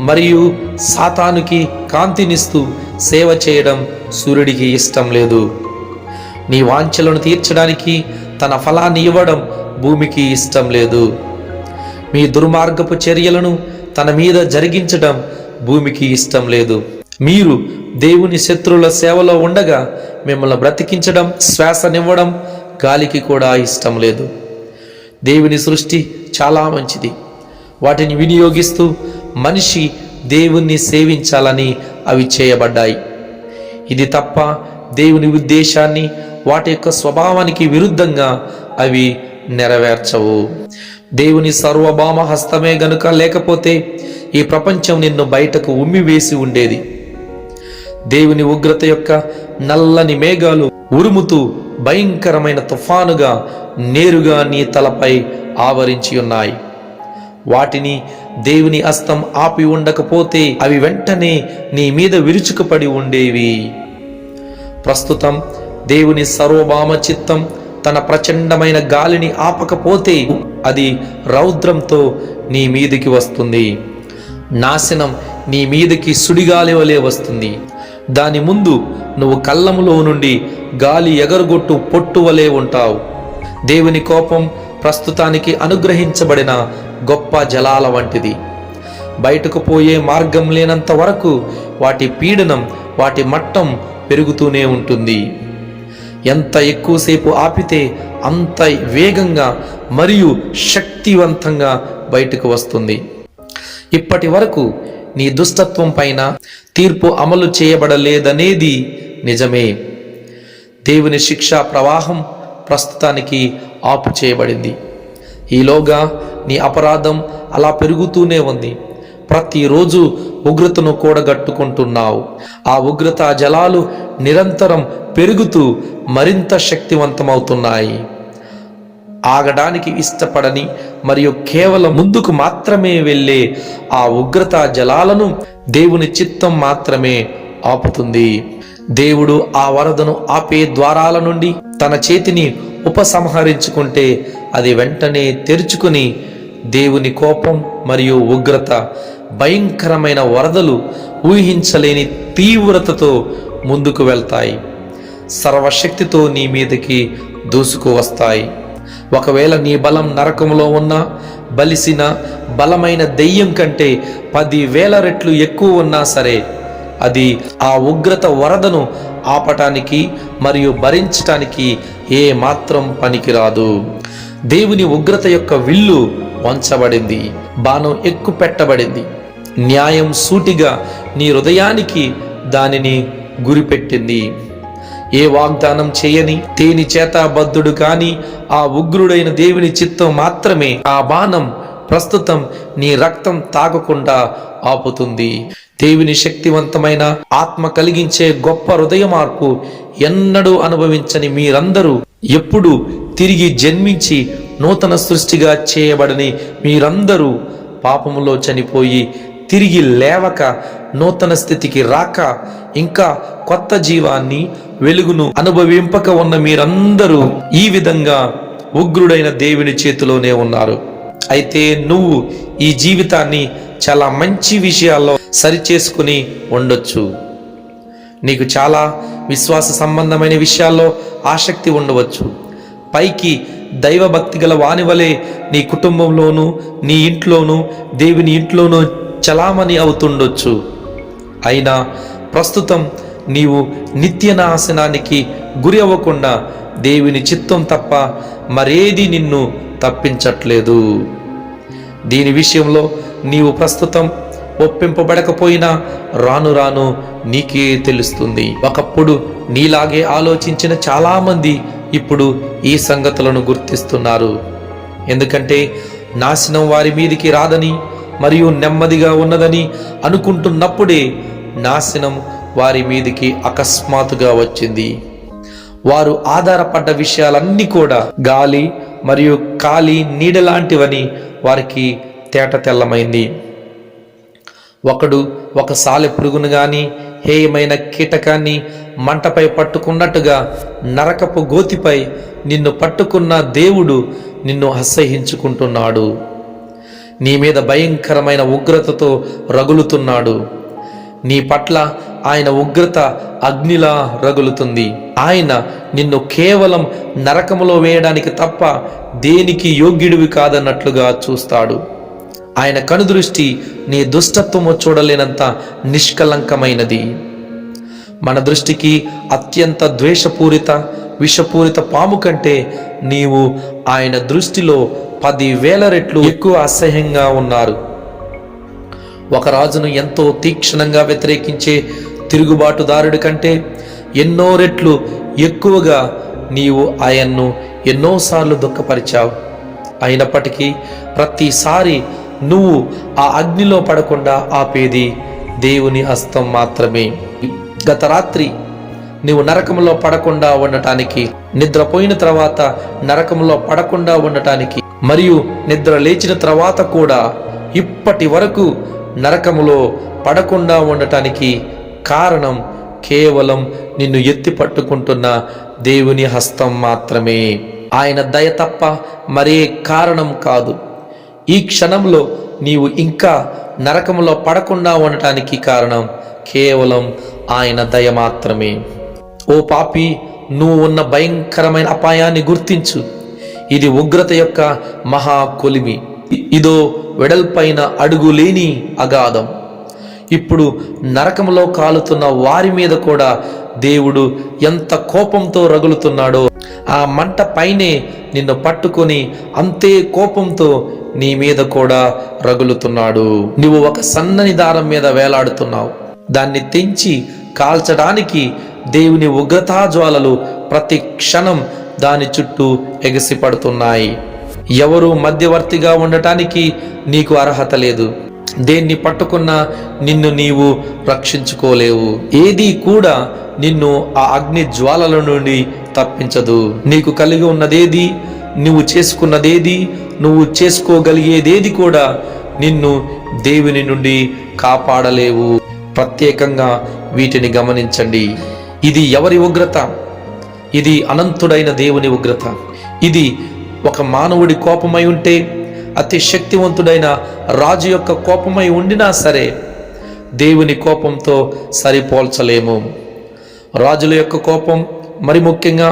మరియు సాతానుకి కాంతినిస్తూ సేవ చేయడం సూర్యుడికి ఇష్టం లేదు. నీ వాంఛలను తీర్చడానికి తన ఫలాన్ని ఇవ్వడం భూమికి ఇష్టం లేదు. మీ దుర్మార్గపు చర్యలను తన మీద జరిగించడం భూమికి ఇష్టం లేదు. మీరు దేవుని శత్రువుల సేవలో ఉండగా మిమ్మల్ని బ్రతికించడం, శ్వాసనివ్వడం గాలికి కూడా ఇష్టం లేదు. దేవుని సృష్టి చాలా మంచిది. వాటిని వినియోగిస్తూ మనిషి దేవుణ్ణి సేవించాలని అవి చేయబడ్డాయి. ఇది తప్ప దేవుని ఉద్దేశాన్ని, వాటి యొక్క స్వభావానికి విరుద్ధంగా అవి నెరవేర్చవు. దేవుని సార్వభౌమ హస్తమే గనుక లేకపోతే ఈ ప్రపంచం నిన్ను బయటకు ఉమ్మివేసి ఉండేది. దేవుని ఉగ్రత యొక్క నల్లని మేఘాలు ఉరుముతూ భయంకరమైన తుఫానుగా నేరుగా నీ తలపై ఆవరించి ఉన్నాయి. వాటిని దేవుని హస్తం ఆపి ఉండకపోతే అవి వెంటనే నీ మీద విరుచుకుపడి ఉండేవి. ప్రస్తుతం దేవుని సార్వభౌమ చిత్తం తన ప్రచండమైన గాలిని ఆపకపోతే అది రౌద్రంతో నీ మీదికి వస్తుంది. నాశనం నీ మీదికి సుడిగాలి వలె వస్తుంది. దాని ముందు నువ్వు కళ్ళములో నుండి గాలి ఎగరగొట్టు పొట్టు వలె ఉంటావు. దేవుని కోపం ప్రస్తుతానికి అనుగ్రహించబడిన గొప్ప జలాల వంటిది. బయటకు పోయే మార్గం లేనంత వరకు వాటి పీడనం, వాటి మట్టం పెరుగుతూనే ఉంటుంది. ఎంత ఎక్కువసేపు ఆపితే అంత వేగంగా మరియు శక్తివంతంగా బయటకు వస్తుంది. ఇప్పటి వరకు నీ దుష్టత్వం పైన తీర్పు అమలు చేయబడలేదనేది నిజమే. దేవుని శిక్షా ప్రవాహం ప్రస్తుతానికి ఆపు చేయబడింది. ఈలోగా నీ అపరాధం అలా పెరుగుతూనే ఉంది. ప్రతిరోజు ఉగ్రతను కూడగట్టుకుంటున్నావు. ఆ ఉగ్రత జలాలు నిరంతరం పెరుగుతూ మరింత శక్తివంతమవుతున్నాయి. ఆగడానికి ఇష్టపడని మరియు కేవలం ముందుకు మాత్రమే వెళ్ళే ఆ ఉగ్రత జలాలను దేవుని చిత్తం మాత్రమే ఆపుతుంది. దేవుడు ఆ వరదను ఆపే ద్వారాల నుండి తన చేతిని ఉపసంహరించుకుంటే అది వెంటనే తెరుచుకుని దేవుని కోపం మరియు ఉగ్రత, భయంకరమైన వరదలు ఊహించలేని తీవ్రతతో ముందుకు వెళ్తాయి. సర్వశక్తితో నీ మీదకి దూసుకు వస్తాయి. ఒకవేళ నీ బలం నరకంలో ఉన్న బలిసిన బలమైన దెయ్యం కంటే 10,000 రెట్లు ఎక్కువ ఉన్నా సరే, అది ఆ ఉగ్రత వరదను ఆపటానికి మరియు భరించటానికి ఏ మాత్రం పనికిరాదు. దేవుని ఉగ్రత యొక్క విల్లు వంచబడింది, బాణం ఎక్కుపెట్టబడింది. న్యాయం సూటిగా నీ హృదయానికి దానిని గురిపెట్టింది. ఏ వాగ్దానం చేయని, తేని చేత బద్ధుడు కాని ఆ ఉగ్రుడైన దేవుని చిత్తం మాత్రమే ఆ బాణం ప్రస్తుతం నీ రక్తం తాగకుండా ఆపుతుంది. దేవుని శక్తివంతమైన ఆత్మ కలిగించే గొప్ప హృదయ మార్పు ఎన్నడూ అనుభవించని మీరందరూ, ఎప్పుడు తిరిగి జన్మించి నూతన సృష్టిగా చేయబడని మీరందరూ, పాపములో చనిపోయి తిరిగి లేవక నూతన స్థితికి రాక ఇంకా కొత్త జీవాన్ని, వెలుగును అనుభవింపక ఉన్న మీరందరూ ఈ విధంగా ఉగ్రుడైన దేవుని చేతిలోనే ఉన్నారు. అయితే నువ్వు ఈ జీవితాన్ని చాలా మంచి విషయాల్లో సరిచేసుకుని ఉండొచ్చు. నీకు చాలా విశ్వాస సంబంధమైన విషయాల్లో ఆసక్తి ఉండవచ్చు. పైకి దైవభక్తి గల వాని వలె నీ కుటుంబంలోనూ, నీ ఇంట్లోనూ, దేవుని ఇంట్లోనూ చలామణి అవుతుండొచ్చు. అయినా ప్రస్తుతం నీవు నిత్య నాశనానికి గురి అవ్వకుండా దేవుని చిత్తం తప్ప మరేది నిన్ను తప్పించట్లేదు. దీని విషయంలో నీవు ప్రస్తుతం ఒప్పింపబడకపోయినా రాను రాను నీకే తెలుస్తుంది. ఒకప్పుడు నీలాగే ఆలోచించిన చాలామంది ఇప్పుడు ఈ సంగతులను గుర్తిస్తున్నారు. ఎందుకంటే నాశనం వారి మీదికి రాదని మరియు నెమ్మదిగా ఉన్నదని అనుకుంటున్నప్పుడే నాశనం వారి మీదికి అకస్మాత్తుగా వచ్చింది. వారు ఆధారపడ్డ విషయాలన్నీ కూడా గాలి మరియు కాలి నీడలాంటివని వారికి తేట తెల్లమైంది. ఒకడు ఒక సాలె పురుగును గాని హేయమైన కీటకాన్ని మంటపై పట్టుకున్నట్టుగా నరకపు గోతిపై నిన్ను పట్టుకున్న దేవుడు నిన్ను అసహ్యించుకుంటున్నాడు. నీ మీద భయంకరమైన ఉగ్రతతో రగులుతున్నాడు. నీ పట్ల ఆయన ఉగ్రత అగ్నిలా రగులుతుంది. ఆయన నిన్ను కేవలం నరకములో వేయడానికి తప్ప దేనికి యోగ్యుడివి కాదన్నట్లుగా చూస్తాడు. ఆయన కనుదృష్టి నీ దుష్టత్వము చూడలేనంత నిష్కలంకమైనది. మన దృష్టికి అత్యంత ద్వేషపూరిత, విషపూరిత పాము కంటే నీవు ఆయన దృష్టిలో 10,000 రెట్లు ఎక్కువ అసహ్యంగా ఉన్నారు. ఒక రాజును ఎంతో తీక్షణంగా వ్యతిరేకించే తిరుగుబాటుదారుడి కంటే ఎన్నో రెట్లు ఎక్కువగా నీవు ఆయన్ను ఎన్నోసార్లు దుఃఖపరిచావు. అయినప్పటికీ ప్రతిసారి నువ్వు ఆ అగ్నిలో పడకుండా ఆపేది దేవుని హస్తం మాత్రమే. గత రాత్రి నీవు నరకంలో పడకుండా ఉండటానికి, నిద్రపోయిన తర్వాత నరకంలో పడకుండా ఉండటానికి మరియు నిద్ర లేచిన తర్వాత కూడా ఇప్పటి వరకు నరకములో పడకుండా ఉండటానికి కారణం కేవలం నిన్ను ఎత్తి పట్టుకుంటున్న దేవుని హస్తం మాత్రమే. ఆయన దయ తప్ప మరే కారణం కాదు. ఈ క్షణంలో నీవు ఇంకా నరకములో పడకుండా ఉండటానికి కారణం కేవలం ఆయన దయ మాత్రమే. ఓ పాపి, నువ్వు ఉన్న భయంకరమైన అపాయాన్ని గుర్తించు. ఇది ఉగ్రత యొక్క మహా కొలిమి. ఇదో వెడల్పైన అడుగులేని అగాధం. ఇప్పుడు నరకంలో కాలుతున్న వారి మీద కూడా దేవుడు ఎంత కోపంతో రగులుతున్నాడో, ఆ మంట పైనే నిన్ను పట్టుకొని అంతే కోపంతో నీ మీద కూడా రగులుతున్నాడు. నువ్వు ఒక సన్నని దారం మీద వేలాడుతున్నావు. దాన్ని తెంచి కాల్చడానికి దేవుని ఉగ్రతా జ్వాలలు ప్రతి క్షణం దాని చుట్టూ ఎగసిపడుతున్నాయి. ఎవరు మధ్యవర్తిగా ఉండటానికి నీకు అర్హత లేదు. దేన్ని పట్టుకున్నా నిన్ను నీవు రక్షించుకోలేవు. ఏది కూడా నిన్ను ఆ అగ్ని జ్వాలల నుండి తప్పించదు. నీకు కలిగి ఉన్నదేది, నువ్వు చేసుకున్నదేది, నువ్వు చేసుకోగలిగేదేది కూడా నిన్ను దేవుని నుండి కాపాడలేవు. ప్రత్యేకంగా వీటిని గమనించండి. ఇది ఎవరి ఉగ్రత? ఇది అనంతుడైన దేవుని ఉగ్రత. ఇది ఒక మానవుడి కోపమై ఉంటే, అతి శక్తివంతుడైన రాజు యొక్క కోపమై ఉండినా సరే దేవుని కోపంతో సరిపోల్చలేము. రాజుల యొక్క కోపం, మరి ముఖ్యంగా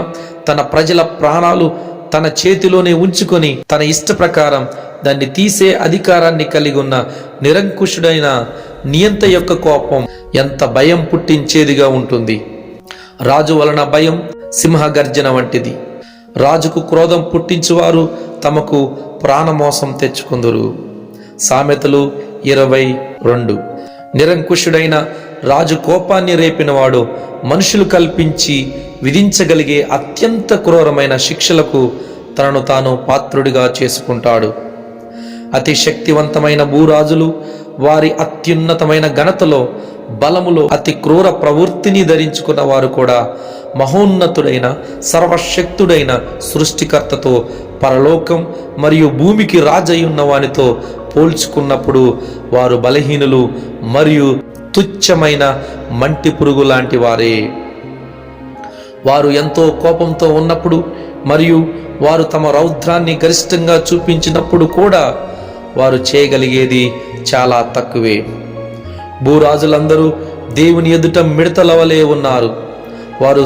తన ప్రజల ప్రాణాలు తన చేతిలోనే ఉంచుకొని తన ఇష్ట ప్రకారం దాన్ని తీసే అధికారాన్ని కలిగి ఉన్న నిరంకుశుడైన నియంత యొక్క కోపం ఎంత భయం పుట్టించేదిగా ఉంటుంది. రాజు వలన భయం సింహగర్జన వంటిది. రాజుకు క్రోధం పుట్టించువారు తమకు ప్రాణమోసం తెచ్చుకుందురు. సామెతలు 22. నిరంకుశుడైన రాజు కోపాన్ని రేపినవాడు మనుషులు కల్పించి విధించగలిగే అత్యంత క్రూరమైన శిక్షలకు తనను తాను పాత్రుడిగా చేసుకుంటాడు. అతి శక్తివంతమైన భూరాజులు వారి అత్యున్నతమైన ఘనతలో, బలములో అతి క్రూర ప్రవృత్తిని ధరించుకున్న వారు కూడా మహోన్నతుడైన సర్వశక్తుడైన సృష్టికర్తతో, పరలోకం మరియు భూమికి రాజయ్యున్న వానితో పోల్చుకున్నప్పుడు వారు బలహీనులు మరియు తుచ్చమైన మంటి పురుగు లాంటి వారే. వారు ఎంతో కోపంతో ఉన్నప్పుడు మరియు వారు తమ రౌద్రాన్ని గరిష్టంగా చూపించినప్పుడు కూడా వారు చేయగలిగేది చాలా తక్కువే. భూరాజులందరూ దేవుని ఎదుట మిడతల వలె ఉన్నారు. వారు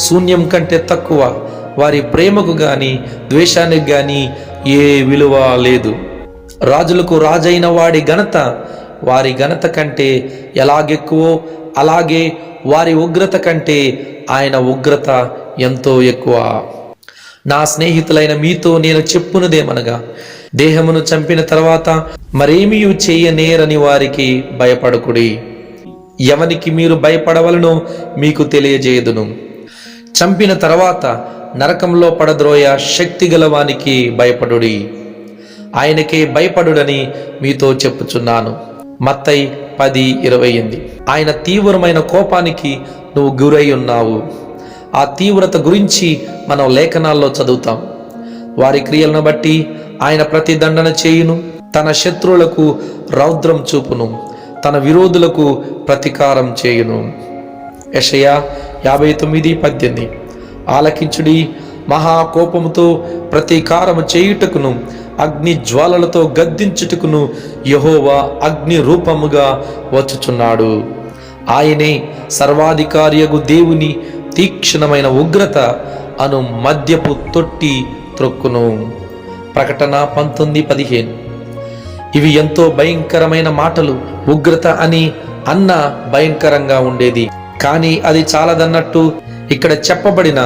శూన్యం కంటే తక్కువ. వారి ప్రేమకు గాని ద్వేషానికి గాని ఏ విలువ లేదు. రాజులకు రాజైన వాడి ఘనత వారి ఘనత కంటే ఎలాగెక్కువో, అలాగే వారి ఉగ్రత కంటే ఆయన ఉగ్రత ఎంతో ఎక్కువ. నా స్నేహితులైన మీతో నేను చెప్పునదేమనగా, దేహమును చంపిన తర్వాత మరేమీ చేయనేరని వారికి భయపడకుడి. ఎవనికి మీరు భయపడవలనో మీకు తెలియజేయుదును. చంపిన తర్వాత నరకంలో పడద్రోయ శక్తి గలవానికి భయపడుడి. ఆయనకే భయపడుడని మీతో చెప్పుచున్నాను. మత్తయి 10:28. ఆయన తీవ్రమైన కోపానికి నువ్వు గురై ఉన్నావు. ఆ తీవ్రత గురించి మనం లేఖనాల్లో చదువుతాం. వారి క్రియలను బట్టి ఆయన ప్రతిదండన చేయును. తన శత్రువులకు రౌద్రం చూపును, తన విరోధులకు ప్రతీకారం చేయును. యెషయా 59:18. ఆలకించుడి, మహాకోపముతో ప్రతీకారము చేయుటకును అగ్ని జ్వాలలతో గద్దించుటకును యెహోవా అగ్ని రూపముగా వచ్చుచున్నాడు. ఆయనే సర్వాధికారియగు దేవుని తీక్షణమైన ఉగ్రత అను మద్యపు తొట్టి త్రొక్కును. ప్రకటన 19:15. ఇవి ఎంతో భయంకరమైన మాటలు. ఉగ్రత అని అన్న భయంకరంగా ఉండేది, కానీ అది చాలదన్నట్టు ఇక్కడ చెప్పబడిన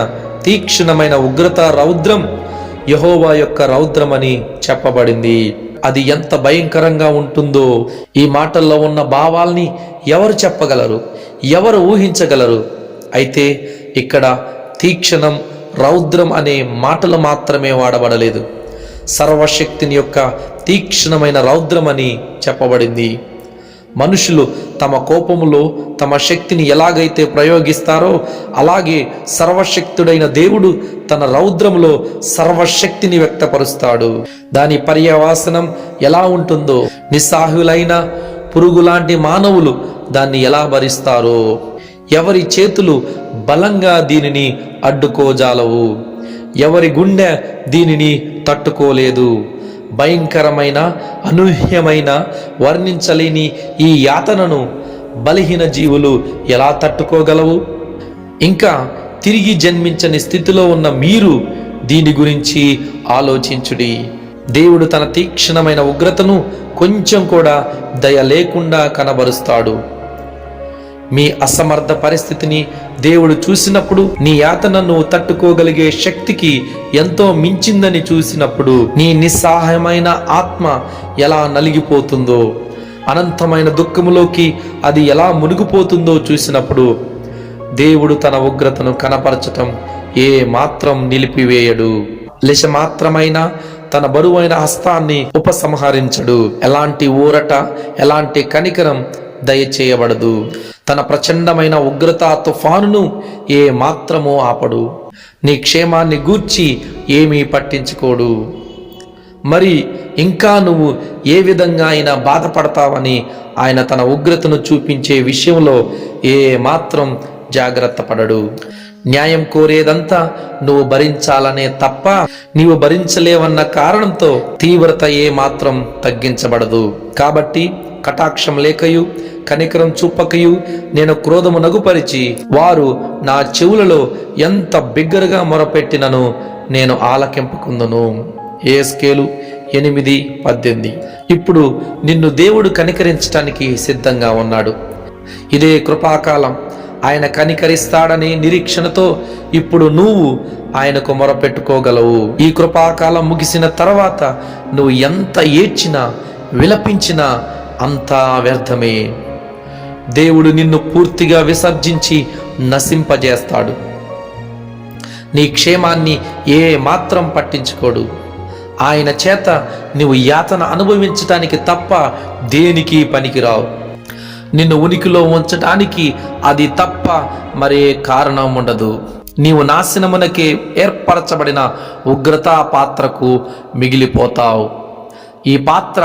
తీక్షణమైన ఉగ్రత రౌద్రం యెహోవా యొక్క రౌద్రమని చెప్పబడింది. అది ఎంత భయంకరంగా ఉంటుందో ఈ మాటల్లో ఉన్న భావాల్ని ఎవరు చెప్పగలరు? ఎవరు ఊహించగలరు? అయితే ఇక్కడ తీక్షణం, రౌద్రం అనే మాటలు మాత్రమే వాడబడలేదు. సర్వశక్తిని యొక్క తీక్షణమైన రౌద్రమని చెప్పబడింది. మనుషులు తమ కోపములో తమ శక్తిని ఎలాగైతే ప్రయోగిస్తారో అలాగే సర్వశక్తుడైన దేవుడు తన రౌద్రములో సర్వశక్తిని వ్యక్తపరుస్తాడు. దాని పర్యవసానం ఎలా ఉంటుందో నిస్సాహులైన పురుగులాంటి మానవులు దాన్ని ఎలా భరిస్తారో, ఎవరి చేతులు బలంగా దీనిని అడ్డుకోజాలవు, ఎవరి గుండె దీనిని తట్టుకోలేదు. భయంకరమైన, అనూహ్యమైన, వర్ణించలేని ఈ యాతనను బలహీన జీవులు ఎలా తట్టుకోగలవు? ఇంకా తిరిగి జన్మించని స్థితిలో ఉన్న మీరు దీని గురించి ఆలోచించుడి. దేవుడు తన తీక్షణమైన ఉగ్రతను కొంచెం కూడా దయ లేకుండా కనబరుస్తాడు. మీ అసమర్థ పరిస్థితిని దేవుడు చూసినప్పుడు, నీ యాతనను తట్టుకోగలిగే శక్తికి ఎంతో మించిందని చూసినప్పుడు, నీ నిస్సహాయమైన ఆత్మ ఎలా నలిగిపోతుందో, అనంతమైన దుఃఖములోకి అది ఎలా మునిగిపోతుందో చూసినప్పుడు దేవుడు తన ఉగ్రతను కనపరచటం ఏ మాత్రం నిలిపివేయడు. లేశ మాత్రమైన తన బరువైన హస్తాన్ని ఉపసంహరించడు. ఎలాంటి ఊరట, ఎలాంటి కనికరం దయచేయబడదు. తన ప్రచండమైన ఉగ్రత తుఫానును ఏ మాత్రమూ ఆపడు. నీ క్షేమాన్ని గూర్చి ఏమీ పట్టించుకోడు. మరి ఇంకా నువ్వు ఏ విధంగా అయినా బాధపడతావని ఆయన తన ఉగ్రతను చూపించే విషయంలో ఏ మాత్రం జాగ్రత్త పడడు. న్యాయం కోరేదంతా నువ్వు భరించాలనే తప్ప నీవు భరించలేవన్న కారణంతో తీవ్రత ఏ మాత్రం తగ్గించబడదు. కాబట్టి కటాక్షం లేకయు కనికరం చూపకయు నేను క్రోధము నగుపరిచి వారు నా చెవులలో ఎంత బిగ్గరగా మొరపెట్టినను నేను ఆలకింపకుందును. యెహెజ్కేలు 8:18. ఇప్పుడు నిన్ను దేవుడు కనికరించటానికి సిద్ధంగా ఉన్నాడు. ఇదే కృపాకాలం. ఆయన కనికరిస్తాడనే నిరీక్షణతో ఇప్పుడు నువ్వు ఆయనకు మొరపెట్టుకోగలవు. ఈ కృపాకాలం ముగిసిన తర్వాత నువ్వు ఎంత ఏడ్చినా విలపించినా అంతా వ్యర్థమే. దేవుడు నిన్ను పూర్తిగా విసర్జించి నశింపజేస్తాడు. నీ క్షేమాన్ని ఏ మాత్రం పట్టించుకోడు. ఆయన చేత నువ్వు యాతన అనుభవించటానికి తప్ప దేనికి పనికిరావు. నిన్ను ఉనికిలో ఉంచటానికి అది తప్ప మరే కారణం ఉండదు. నీవు నాశనమునకే ఏర్పరచబడిన ఉగ్రతా పాత్రకు మిగిలిపోతావు. ఈ పాత్ర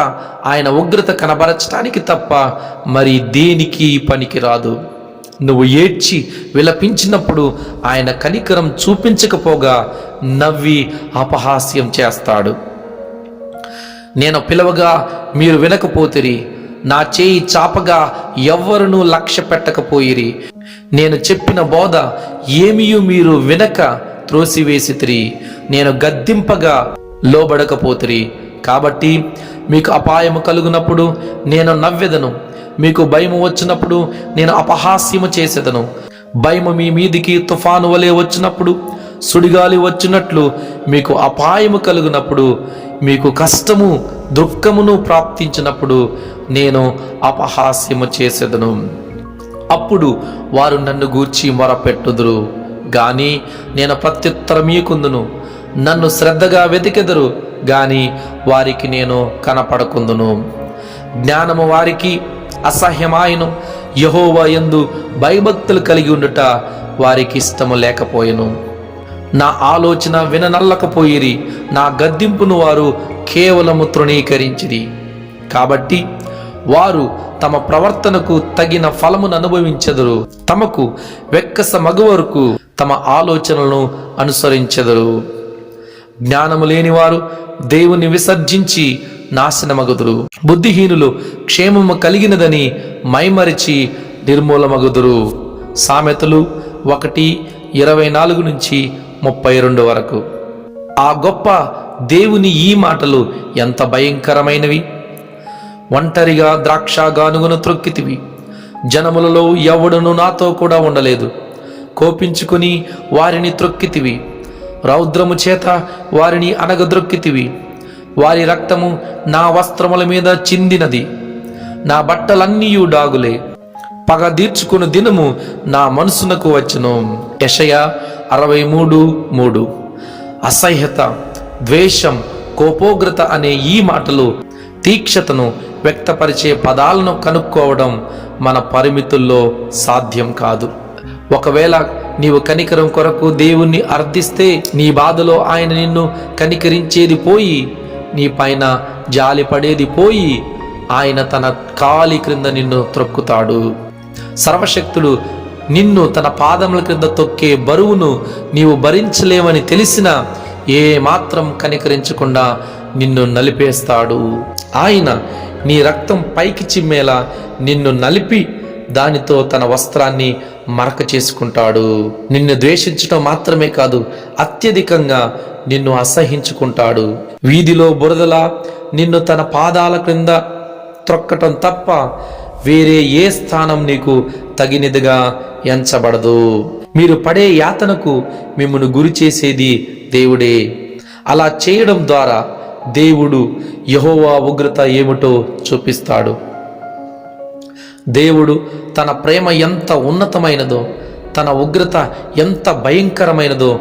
ఆయన ఉగ్రత కనబరచటానికి తప్ప మరి దేనికి పనికిరాదు. నువ్వు ఏడ్చి విలపించినప్పుడు ఆయన కనికరం చూపించకపోగా నవ్వి అపహాస్యం చేస్తాడు. నేను పిలవగా మీరు వినకపోతిరి, నా చేయి చాపగా ఎవ్వరునూ లక్ష్య పెట్టకపోయిరి. నేను చెప్పిన బోధ ఏమియు మీరు వినక త్రోసివేసితిరి. నేను గద్దింపగా లోబడకపోతిరి. కాబట్టి మీకు అపాయము కలుగునప్పుడు నేను నవ్వెదను, మీకు భయము వచ్చినప్పుడు నేను అపహాస్యము చేసేదను. భయము మీ మీదికి తుఫాను వలె వచ్చినప్పుడు, సుడిగాలి వచ్చినట్లు మీకు అపాయము కలుగునప్పుడు, మీకు కష్టము దుఃఖమును ప్రాప్తించినప్పుడు నేను అపహాస్యము చేసేదను. అప్పుడు వారు నన్ను గూర్చి మొరపెట్టుదురు గాని నేను ప్రత్యుత్తరమీకుందును. నన్ను శ్రద్ధగా వెతికెదరు గాని వారికి నేను కనపడకుందును. జ్ఞానము వారికి అసహ్యమాయను. యెహోవా యందు భయభక్తులు కలిగి ఉండుట వారికి ఇష్టము లేకపోయెను. నా ఆలోచన విననల్లకపోయిరి, నా గద్దింపును వారు కేవలము తృణీకరించిరి. కాబట్టి వారు తమ ప్రవర్తనకు తగిన ఫలమును అనుభవించెదరు. తమకు వెక్కస మగు వరకు తమ ఆలోచనలను అనుసరించెదరు. జ్ఞానము లేనివారు దేవుని విసర్జించి నాశనమగుదురు. బుద్ధిహీనులు క్షేమము కలిగినదని మైమరిచి నిర్మూలమగుదురు. సామెతలు 1:24-32 వరకు. ఆ గొప్ప దేవుని ఈ మాటలు ఎంత భయంకరమైనవి! ఒంటరిగా ద్రాక్ష గానుగను త్రొక్కితివి, జనములలో ఎవడును నాతో కూడా ఉండలేదు. కోపించుకుని వారిని త్రొక్కితివి, రౌద్రము చేత వారిని అనగద్రొక్కితివి. వారి రక్తము నా వస్త్రముల మీద చిందినది, నా బట్టలన్నీయు డాగులే. పగ తీర్చుకుని దినము నా మనసునకు వచ్చును. యెషయా 63:3. అసహ్యత, ద్వేషం, కోపోగ్రత అనే ఈ మాటలు తీక్షతను వ్యక్తపరిచే పదాలను కనుక్కోవడం మన పరిమితుల్లో సాధ్యం కాదు. ఒకవేళ నీవు కనికరం కొరకు దేవుణ్ణి అర్థిస్తే నీ బాధలో ఆయన నిన్ను కనికరించేది పోయి, నీ పైన జాలి పడేది పోయి, ఆయన తన కాలి క్రింద నిన్ను త్రొక్కుతాడు. సర్వశక్తుడు నిన్ను తన పాదముల క్రింద తొక్కే బరువును నీవు భరించలేవని తెలిసినా ఏ మాత్రం కనికరించకుండా నిన్ను నలిపేస్తాడు. ఆయన నీ రక్తం పైకి చిమ్మేలా నిన్ను నలిపి దానితో తన వస్త్రాన్ని మరక చేసుకుంటాడు. నిన్ను ద్వేషించడం మాత్రమే కాదు, అత్యధికంగా నిన్ను అసహించుకుంటాడు. వీధిలో బురదలా నిన్ను తన పాదాల క్రింద త్రొక్కటం తప్ప వేరే ఏ స్థానం నీకు తగినదిగా ఎంచబడదు. మీరు పడే యాతనకు మిమ్మల్ని గురి చేసేది దేవుడే. అలా చేయడం ద్వారా దేవుడు యెహోవా ఉగ్రత ఏమిటో చూపిస్తాడు. దేవుడు తన ప్రేమ ఎంత ఉన్నతమైనదో, తన ఉగ్రత ఎంత భయంకరమైనదో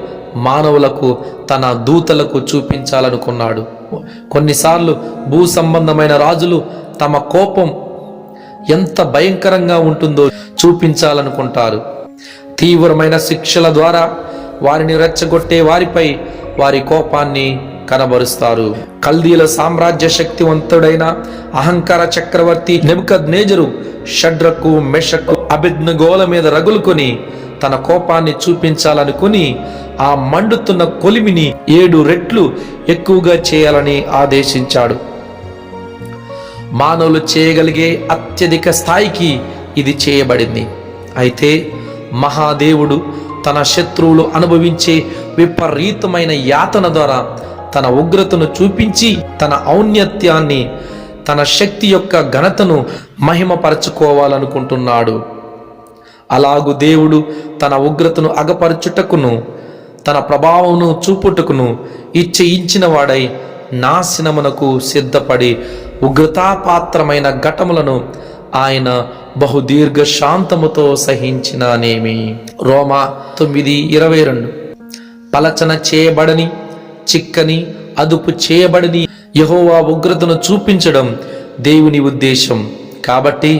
మానవులకు, తన దూతలకు చూపించాలనుకున్నాడు. కొన్నిసార్లు భూ సంబంధమైన రాజులు తమ కోపం ఎంత భయంకరంగా ఉంటుందో చూపించాలనుకుంటారు. తీవ్రమైన శిక్షల ద్వారా వారిని రెచ్చగొట్టే వారిపై వారి కోపాన్ని కనబరుస్తారు. కల్దీల సామ్రాజ్య శక్తివంతుడైన అహంకార చక్రవర్తి నెబుకద్నెజరు షడ్రకు మెషకు అబేద్నెగోల మీద రగులుకొని తన కోపాన్ని చూపించాలనుకుని ఆ మండుతున్న కొలిమిని 7 రెట్లు ఎక్కువగా చేయాలని ఆదేశించాడు. మానవులు చేయగలిగే అత్యధిక స్థాయికి ఇది చేయబడింది. అయితే మహాదేవుడు తన శత్రువులు అనుభవించే విపరీతమైన యాతన ద్వారా తన ఉగ్రతను చూపించి తన ఔన్నత్యాన్ని, తన శక్తి యొక్క ఘనతను మహిమపరచుకోవాలనుకుంటున్నాడు. అలాగు దేవుడు తన ఉగ్రతను అగపరచుటకును తన ప్రభావమును చూపుటకును ఇచ్చయించిన వాడై నాశనమునకు సిద్ధపడి ఉగ్రతాపాత్రమైన ఘటములను ఆయన బహుదీర్ఘ శాంతముతో సహించినానేమి. రోమా 9:22. పలచన చేయబడని, చిక్కని, అదుపు చేయబడని యెహోవా ఉగ్రతను చూపించడం దేవుని ఉద్దేశం. కాబట్టి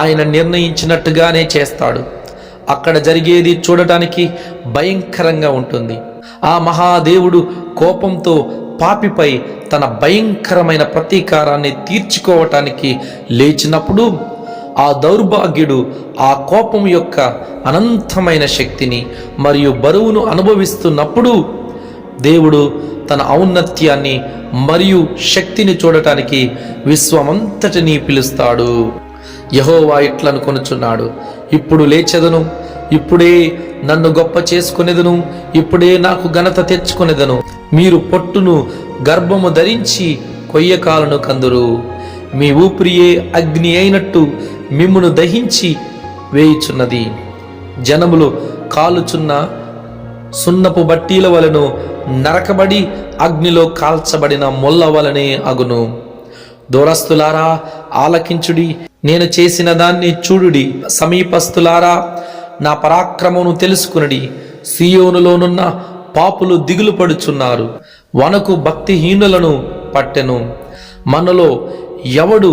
ఆయన నిర్ణయించినట్టుగానే చేస్తాడు. అక్కడ జరిగేది చూడటానికి భయంకరంగా ఉంటుంది. ఆ మహాదేవుడు కోపంతో పాపిపై తన భయంకరమైన ప్రతీకారాన్ని తీర్చుకోవటానికి లేచినప్పుడు ఆ దౌర్భాగ్యుడు ఆ కోపం యొక్క అనంతమైన శక్తిని మరియు బరువును అనుభవిస్తున్నప్పుడు దేవుడు తన ఔన్నత్యాన్ని మరియు శక్తిని చూడటానికి విశ్వమంతటినీ పిలుస్తాడు. యెహోవా ఇట్లనుకొనుచున్నాడు, ఇప్పుడు లేచెదను, ఇప్పుడే నన్ను గొప్ప చేసుకొనేదను, ఇప్పుడే నాకు ఘనత తెచ్చుకొనేదను. మీరు పొట్టును గర్భము ధరించి కొయ్యకాలను కందురు. మీ ఊపిరియే అగ్ని అయినట్టు మిమ్మును దహించి వేయుచున్నది. జనములు కాలుచున్న సున్నపు బట్టీల వలెను, నరకబడి అగ్నిలో కాల్చబడిన మొల్ల వలనే అగును. దూరస్తులారా ఆలకించుడి, నేను చేసిన దాన్ని చూడుడి. సమీపస్తులారా నా పరాక్రమమును తెలుసుకునుడి. సియోనులోనున్న పాపులు దిగులు పడుచున్నారు. వనకు భక్తిహీనులను పట్టెను. మనలో ఎవడు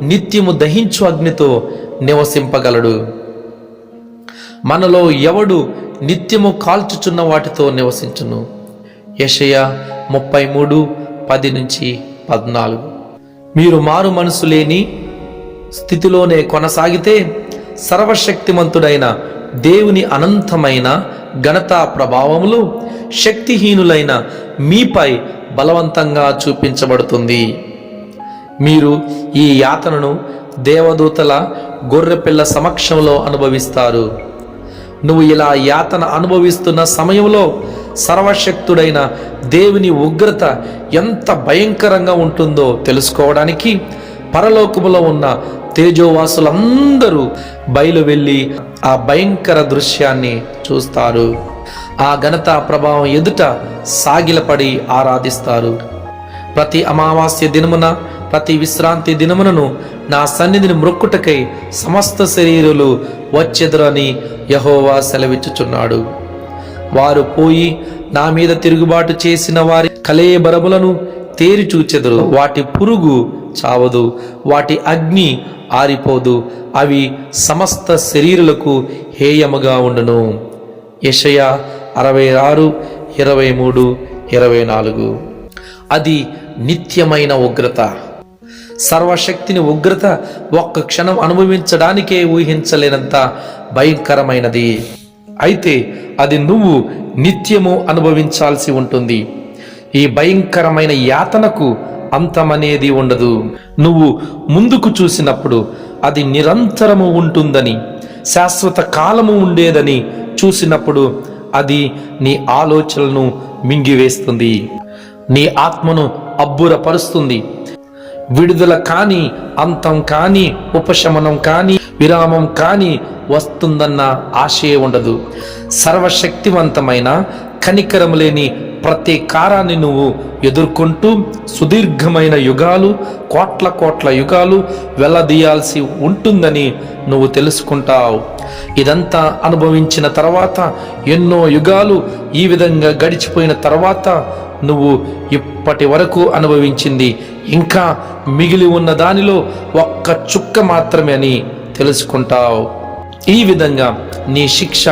నిత్యము దహించు అగ్నితో నివసింపగలడు? మనలో ఎవడు నిత్యము కాల్చుచున్న వాటితో నివసించును? యెషయా 33:10-14. మీరు మారు మనసు లేని స్థితిలోనే కొనసాగితే సర్వశక్తిమంతుడైన దేవుని అనంతమైన ఘనతా ప్రభావములు శక్తిహీనులైన మీపై బలవంతంగా చూపించబడుతుంది. మీరు ఈ యాతనను దేవదూతల గొర్రెపిల్ల సమక్షంలో అనుభవిస్తారు. నువ్వు ఇలా యాతన అనుభవిస్తున్న సమయంలో సర్వశక్తుడైన దేవుని ఉగ్రత ఎంత భయంకరంగా ఉంటుందో తెలుసుకోవడానికి పరలోకములో ఉన్న తేజోవాసులందరూ బయలు వెళ్ళి ఆ భయంకర దృశ్యాన్ని చూస్తారు. ఆ ఘనత ప్రభావం ఎదుట సాగిలపడి ఆరాధిస్తారు. ప్రతి అమావాస్య దినమున, ప్రతి విశ్రాంతి దినమునను నా సన్నిధిని మ్రొక్కుటకై సమస్త శరీరులు వచ్చెదరని యెహోవా సెలవిచ్చుచున్నాడు. వారు పోయి నా మీద తిరుగుబాటు చేసిన వారి కళేబరములను తేరి చూచెదరు. వాటి పురుగు చావదు, వాటి అగ్ని ఆరిపోదు. అవి సమస్త శరీరులకు హేయముగా ఉండును. యెషయా 66:23-24. అది నిత్యమైన ఉగ్రత. సర్వశక్తిని ఉగ్రత ఒక్క క్షణం అనుభవించడానికే ఊహించలేనంత భయంకరమైనది. అయితే అది నువ్వు నిత్యము అనుభవించాల్సి ఉంటుంది. ఈ భయంకరమైన యాతనకు అంతమనేది ఉండదు. నువ్వు ముందుకు చూసినప్పుడు అది నిరంతరము ఉంటుందని, శాశ్వత కాలము ఉండేదని చూసినప్పుడు అది నీ ఆలోచనలను మింగివేస్తుంది, నీ ఆత్మను అబ్బురపరుస్తుంది. విడుదల కాని, అంతం కాని, ఉపశమనం కాని, విరామం కాని వస్తుందన్న ఆశయే ఉండదు. సర్వశక్తివంతమైన కనికరం లేని ప్రతీకారాన్ని నువ్వు ఎదుర్కొంటూ సుదీర్ఘమైన యుగాలు, కోట్ల యుగాలు వెల్లదీయాల్సి ఉంటుందని నువ్వు తెలుసుకుంటావు. ఇదంతా అనుభవించిన తర్వాత, ఎన్నో యుగాలు ఈ విధంగా గడిచిపోయిన తర్వాత నువ్వు ఇప్పటి వరకు అనుభవించింది ఇంకా మిగిలి ఉన్న దానిలో ఒక్క చుక్క మాత్రమే అని తెలుసుకుంటావు. ఈ విధంగా నీ శిక్ష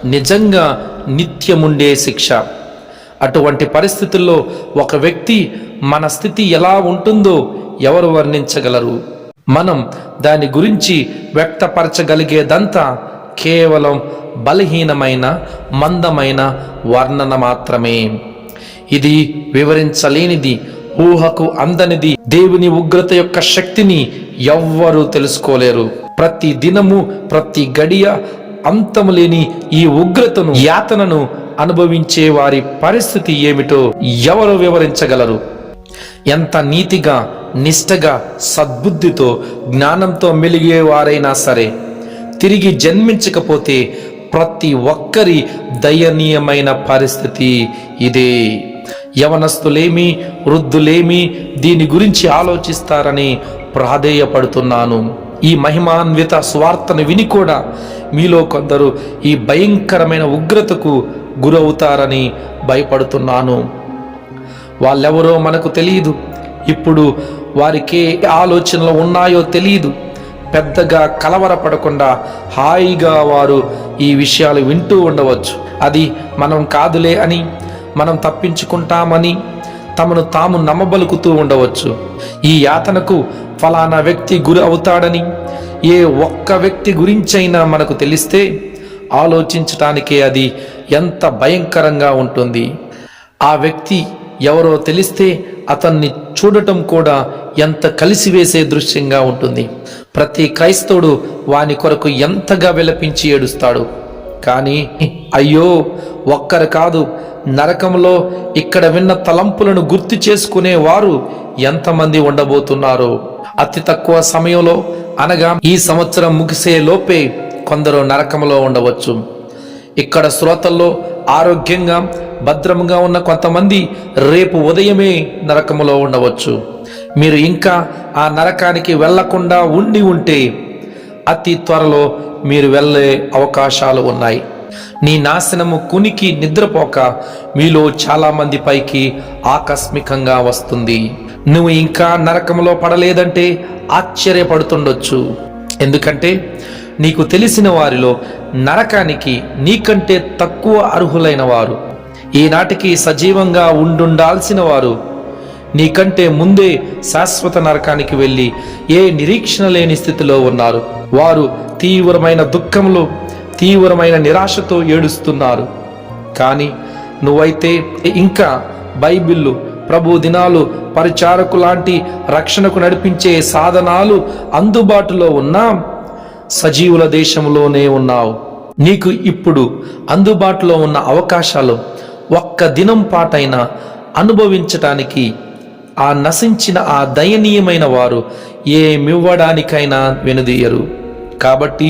నిజంగా నిత్యముండే శిక్ష. అటువంటి పరిస్థితుల్లో ఒక వ్యక్తి మన స్థితి ఎలా ఉంటుందో ఎవరు వర్ణించగలరు? మనం దాని గురించి వ్యక్తపరచగలిగేదంతా కేవలం బలహీనమైన మందమైన వర్ణన మాత్రమే. ఇది వివరించలేనిది, ఊహకు అందనిది. దేవుని ఉగ్రత యొక్క శక్తిని ఎవ్వరూ తెలుసుకోలేరు. ప్రతి దినము ప్రతి గడియ అంతము లేని ఈ ఉగ్రతను, యాతనను అనుభవించే వారి పరిస్థితి ఏమిటో ఎవరు వివరించగలరు? ఎంత నీతిగా, నిష్టగా, సద్బుద్ధితో, జ్ఞానంతో మెలిగే వారైనా సరే తిరిగి జన్మించకపోతే ప్రతి ఒక్కరి దయనీయమైన పరిస్థితి ఇదే. యవనస్తులేమి, వృద్ధులేమి దీని గురించి ఆలోచిస్తారని ప్రాధేయపడుతున్నాను. ఈ మహిమాన్విత స్వార్థను విని కూడా మీలో కొందరు ఈ భయంకరమైన ఉగ్రతకు గురవుతారని భయపడుతున్నాను. వాళ్ళెవరో మనకు తెలియదు. ఇప్పుడు వారికి ఆలోచనలు ఉన్నాయో తెలియదు. పెద్దగా కలవరపడకుండా హాయిగా వారు ఈ విషయాలు వింటూ ఉండవచ్చు. అది మనం కాదులే అని, మనం తప్పించుకుంటామని తమను తాము నమ్మబలుకుతూ ఉండవచ్చు. ఈ యాతనకు ఫలానా వ్యక్తి గురి అవుతాడని ఏ ఒక్క వ్యక్తి గురించైనా మనకు తెలిస్తే ఆలోచించటానికే అది ఎంత భయంకరంగా ఉంటుంది. ఆ వ్యక్తి ఎవరో తెలిస్తే అతన్ని చూడటం కూడా ఎంత కలిసివేసే దృశ్యంగా ఉంటుంది. ప్రతి క్రైస్తవుడు వాని కొరకు ఎంతగా విలపించి ఏడుస్తాడు. కానీ అయ్యో, ఒక్కరు కాదు, నరకంలో ఇక్కడ విన్న తలంపులను గుర్తు చేసుకునే వారు ఎంతమంది ఉండబోతున్నారో. అతి తక్కువ సమయంలో, అనగా ఈ సంవత్సరం ముగిసే లోపే కొందరు నరకంలో ఉండవచ్చు. ఇక్కడ శ్రోతల్లో ఆరోగ్యంగా భద్రంగా ఉన్న కొంతమంది రేపు ఉదయమే నరకములో ఉండవచ్చు. మీరు ఇంకా ఆ నరకానికి వెళ్లకుండా ఉండి ఉంటే అతి త్వరలో మీరు వెళ్ళే అవకాశాలు ఉన్నాయి. నీ నాశనము కునికి నిద్రపోక మీలో చాలా మంది పైకి ఆకస్మికంగా వస్తుంది. నువ్వు ఇంకా నరకంలో పడలేదంటే ఆశ్చర్యపడుతుండొచ్చు. ఎందుకంటే నీకు తెలిసిన వారిలో నరకానికి నీకంటే తక్కువ అర్హులైన వారు, ఈనాటికి సజీవంగా ఉండాల్సిన వారు నీకంటే ముందే శాశ్వత నరకానికి వెళ్ళి ఏ నిరీక్షణ లేని స్థితిలో ఉన్నారు. వారు తీవ్రమైన దుఃఖంలో, తీవ్రమైన నిరాశతో ఏడుస్తున్నారు. కానీ నువ్వైతే ఇంకా బైబిళ్ళు, ప్రభు దినాలు, పరిచారకు లాంటి రక్షణకు నడిపించే సాధనాలు అందుబాటులో ఉన్నా సజీవుల దేశంలోనే ఉన్నావు. నీకు ఇప్పుడు అందుబాటులో ఉన్న అవకాశాలు ఒక్క దినం పాటైనా అనుభవించటానికి ఆ నశించిన ఆ దయనీయమైన వారు ఏమివ్వడానికైనా వెనుదీయరు. కాబట్టి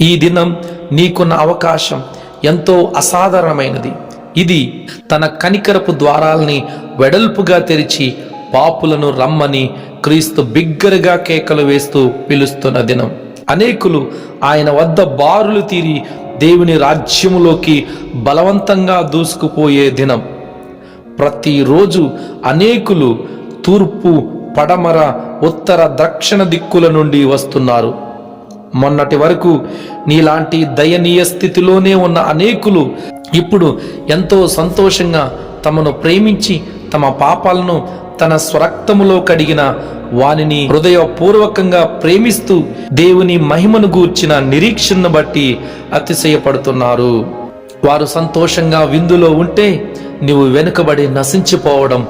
ఈ దినం నీకున్న అవకాశం ఎంతో అసాధారణమైనది. ఇది తన కనికరపు ద్వారాల్ని వెడల్పుగా తెరిచి పాపులను రమ్మని క్రీస్తు బిగ్గరగా కేకలు వేస్తూ పిలుస్తున్న దినం. అనేకులు ఆయన వద్ద బారులు తీరి దేవుని రాజ్యములోకి బలవంతంగా దూసుకుపోయే దినం. ప్రతిరోజు అనేకులు తూర్పు, పడమర, ఉత్తర, దక్షిణ దిక్కుల నుండి వస్తున్నారు. మొన్నటి వరకు నీలాంటి దయనీయ స్థితిలోనే ఉన్న అనేకులు ఇప్పుడు ఎంతో సంతోషంగా తమను ప్రేమించి తమ పాపాలను తన స్వరక్తములో కడిగిన వానిని హృదయపూర్వకంగా ప్రేమిస్తూ దేవుని మహిమను గూర్చిన నిరీక్షణను బట్టి అతిశయపడుతున్నారు. వారు సంతోషంగా విందులో ఉంటే నీవు వెనుకబడి నశించిపోవడం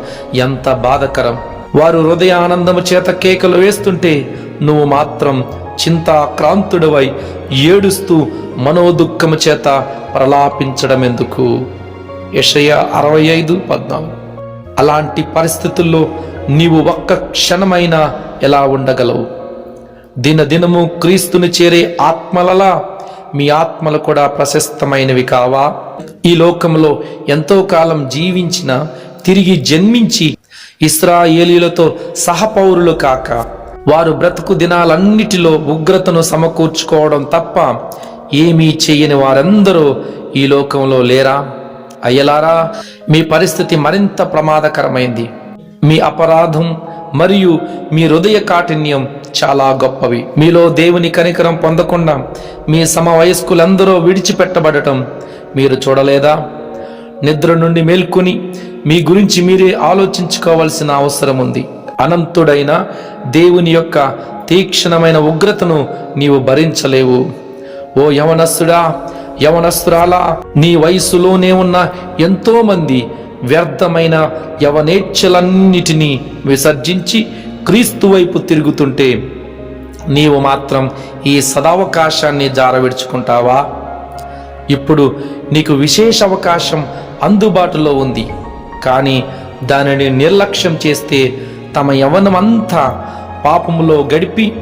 ఎంత బాధకరం. వారు హృదయ ఆనందము చేత కేకలు వేస్తుంటే నువ్వు మాత్రం చింతాక్రాంతుడవై ఏడుస్తూ మనోదుఃఖము చేత ప్రలాపించడం ఎందుకు? యెషయా 65:14. అలాంటి పరిస్థితుల్లో నీవు ఒక్క క్షణమైనా ఎలా ఉండగలవు? దినదినము క్రీస్తుని చేరే ఆత్మలలా మీ ఆత్మలు కూడా ప్రశస్తమైనవి కావా? ఈ లోకంలో ఎంతో కాలం జీవించిన, తిరిగి జన్మించి ఇశ్రాయేలీయులతో సహపౌరులు కాక వారు బ్రతుకు దినాలన్నిటిలో ఉగ్రతను సమకూర్చుకోవడం తప్ప ఏమీ చెయ్యని వారందరూ ఈ లోకంలో లేరా? అయ్యలారా, మీ పరిస్థితి మరింత ప్రమాదకరమైంది. మీ అపరాధం మరియు మీ హృదయ కాఠిన్యం చాలా గొప్పవి. మీలో దేవుని కనికరం పొందకుండా మీ సమవయస్కులందరూ విడిచిపెట్టబడటం మీరు చూడలేదా? నిద్ర నుండి మేల్కొని మీ గురించి మీరే ఆలోచించుకోవాల్సిన అవసరం ఉంది. అనంతుడైన దేవుని యొక్క తీక్షణమైన ఉగ్రతను నీవు భరించలేవు. ఓ యవనస్తుడా, యవనస్తురాలా, నీ వయసులోనే ఉన్న ఎంతో మంది వ్యర్థమైన యవనేచ్ఛలన్నిటినీ విసర్జించి క్రీస్తు వైపు తిరుగుతుంటే నీవు మాత్రం ఈ సదావకాశాన్ని జారవిడుచుకుంటావా? ఇప్పుడు నీకు విశేష అవకాశం అందుబాటులో ఉంది. కానీ దానిని నిర్లక్ష్యం చేస్తే తమ యవ్వనమంతా పాపములో గడిపి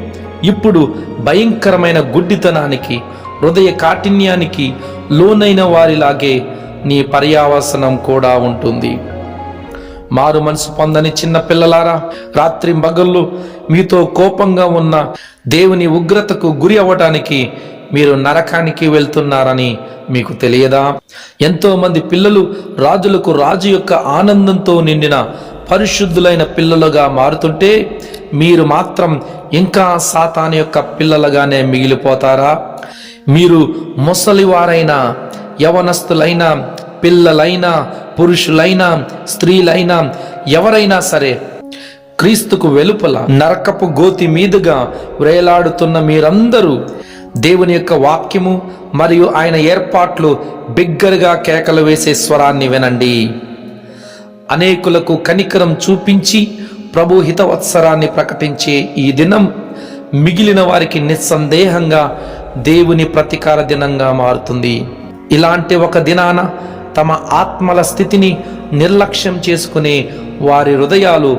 ఇప్పుడు భయంకరమైన గుడ్డితనానికి, హృదయ కాఠిన్యానికి లోనైన వారిలాగే నీ పర్యావసనం కూడా ఉంటుంది. మారు మనసు పొందని చిన్న పిల్లలారా, రాత్రి పగళ్ళు మీతో కోపంగా ఉన్న దేవుని ఉగ్రతకు గురి అవ్వటానికి మీరు నరకానికి వెళ్తున్నారని మీకు తెలియదా? ఎంతో మంది పిల్లలు రాజులకు రాజు యొక్క ఆనందంతో నిండిన పరిశుద్ధులైన పిల్లలుగా మారుతుంటే మీరు మాత్రం ఇంకా సాతాను యొక్క పిల్లలుగానే మిగిలిపోతారా? మీరు ముసలివారైనా, యవనస్తులైనా, పిల్లలైనా, పురుషులైనా, స్త్రీలైనా, ఎవరైనా సరే క్రీస్తుకు వెలుపల నరకపు గోతి మీదుగా వ్రేలాడుతున్న మీరందరూ దేవుని యొక్క వాక్యము మరియు ఆయన ఏర్పాట్లు బిగ్గరగా కేకలు వేసే స్వరాన్ని వినండి. అనేకులకు కనికరం చూపించి ప్రభు హితవత్సరాన్ని ప్రకటించే ఈ దినం మిగిలిన వారికి నిస్సందేహంగా దేవుని ప్రతీకార దినంగా మారుతుంది. ఇలాంటి ఒక దినాన తమ ఆత్మల స్థితిని నిర్లక్ష్యం చేసుకునే వారి హృదయాలు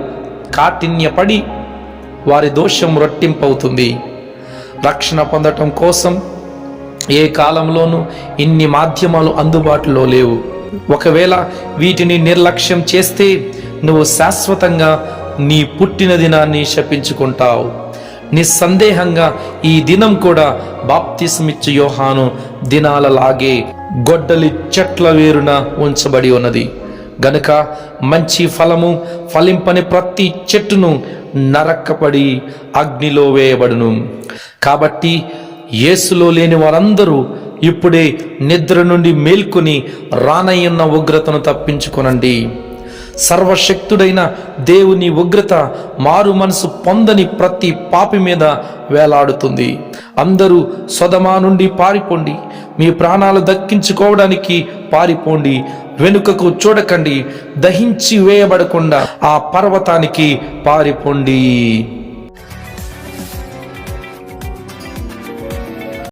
కాఠిన్యపడి వారి దోషం రట్టింపవుతుంది. రక్షణ పొందటం కోసం ఏ కాలంలోనూ ఇన్ని మాధ్యమాలు అందుబాటులో లేవు. ఒకవేళ వీటిని నిర్లక్ష్యం చేస్తే నువ్వు శాశ్వతంగా నీ పుట్టిన దినాన్ని శపించుకుంటావు. నిస్సందేహంగా ఈ దినం కూడా బాప్తిస్మిచ్చు యోహాను దినాలలాగే గొడ్డలి చెట్ల వేరున ఉంచబడి ఉన్నది గనుక మంచి ఫలము ఫలింపని ప్రతి చెట్టును నరకపడి అగ్నిలో వేయబడును. కాబట్టి యేసులో లేని వారందరూ ఇప్పుడే నిద్ర నుండి మేల్కొని రానయ్యున్న ఉగ్రతను తప్పించుకొనండి. సర్వశక్తుడైన దేవుని ఉగ్రత మారు మనసు పొందని ప్రతి పాపి మీద వేలాడుతుంది. అందరూ సొదొమ నుండి పారిపోండి, మీ ప్రాణాలు దక్కించుకోవడానికి పారిపోండి. వెనుకకు చూడకండి, దహించి వేయబడకుండా ఆ పర్వతానికి పారిపోండి.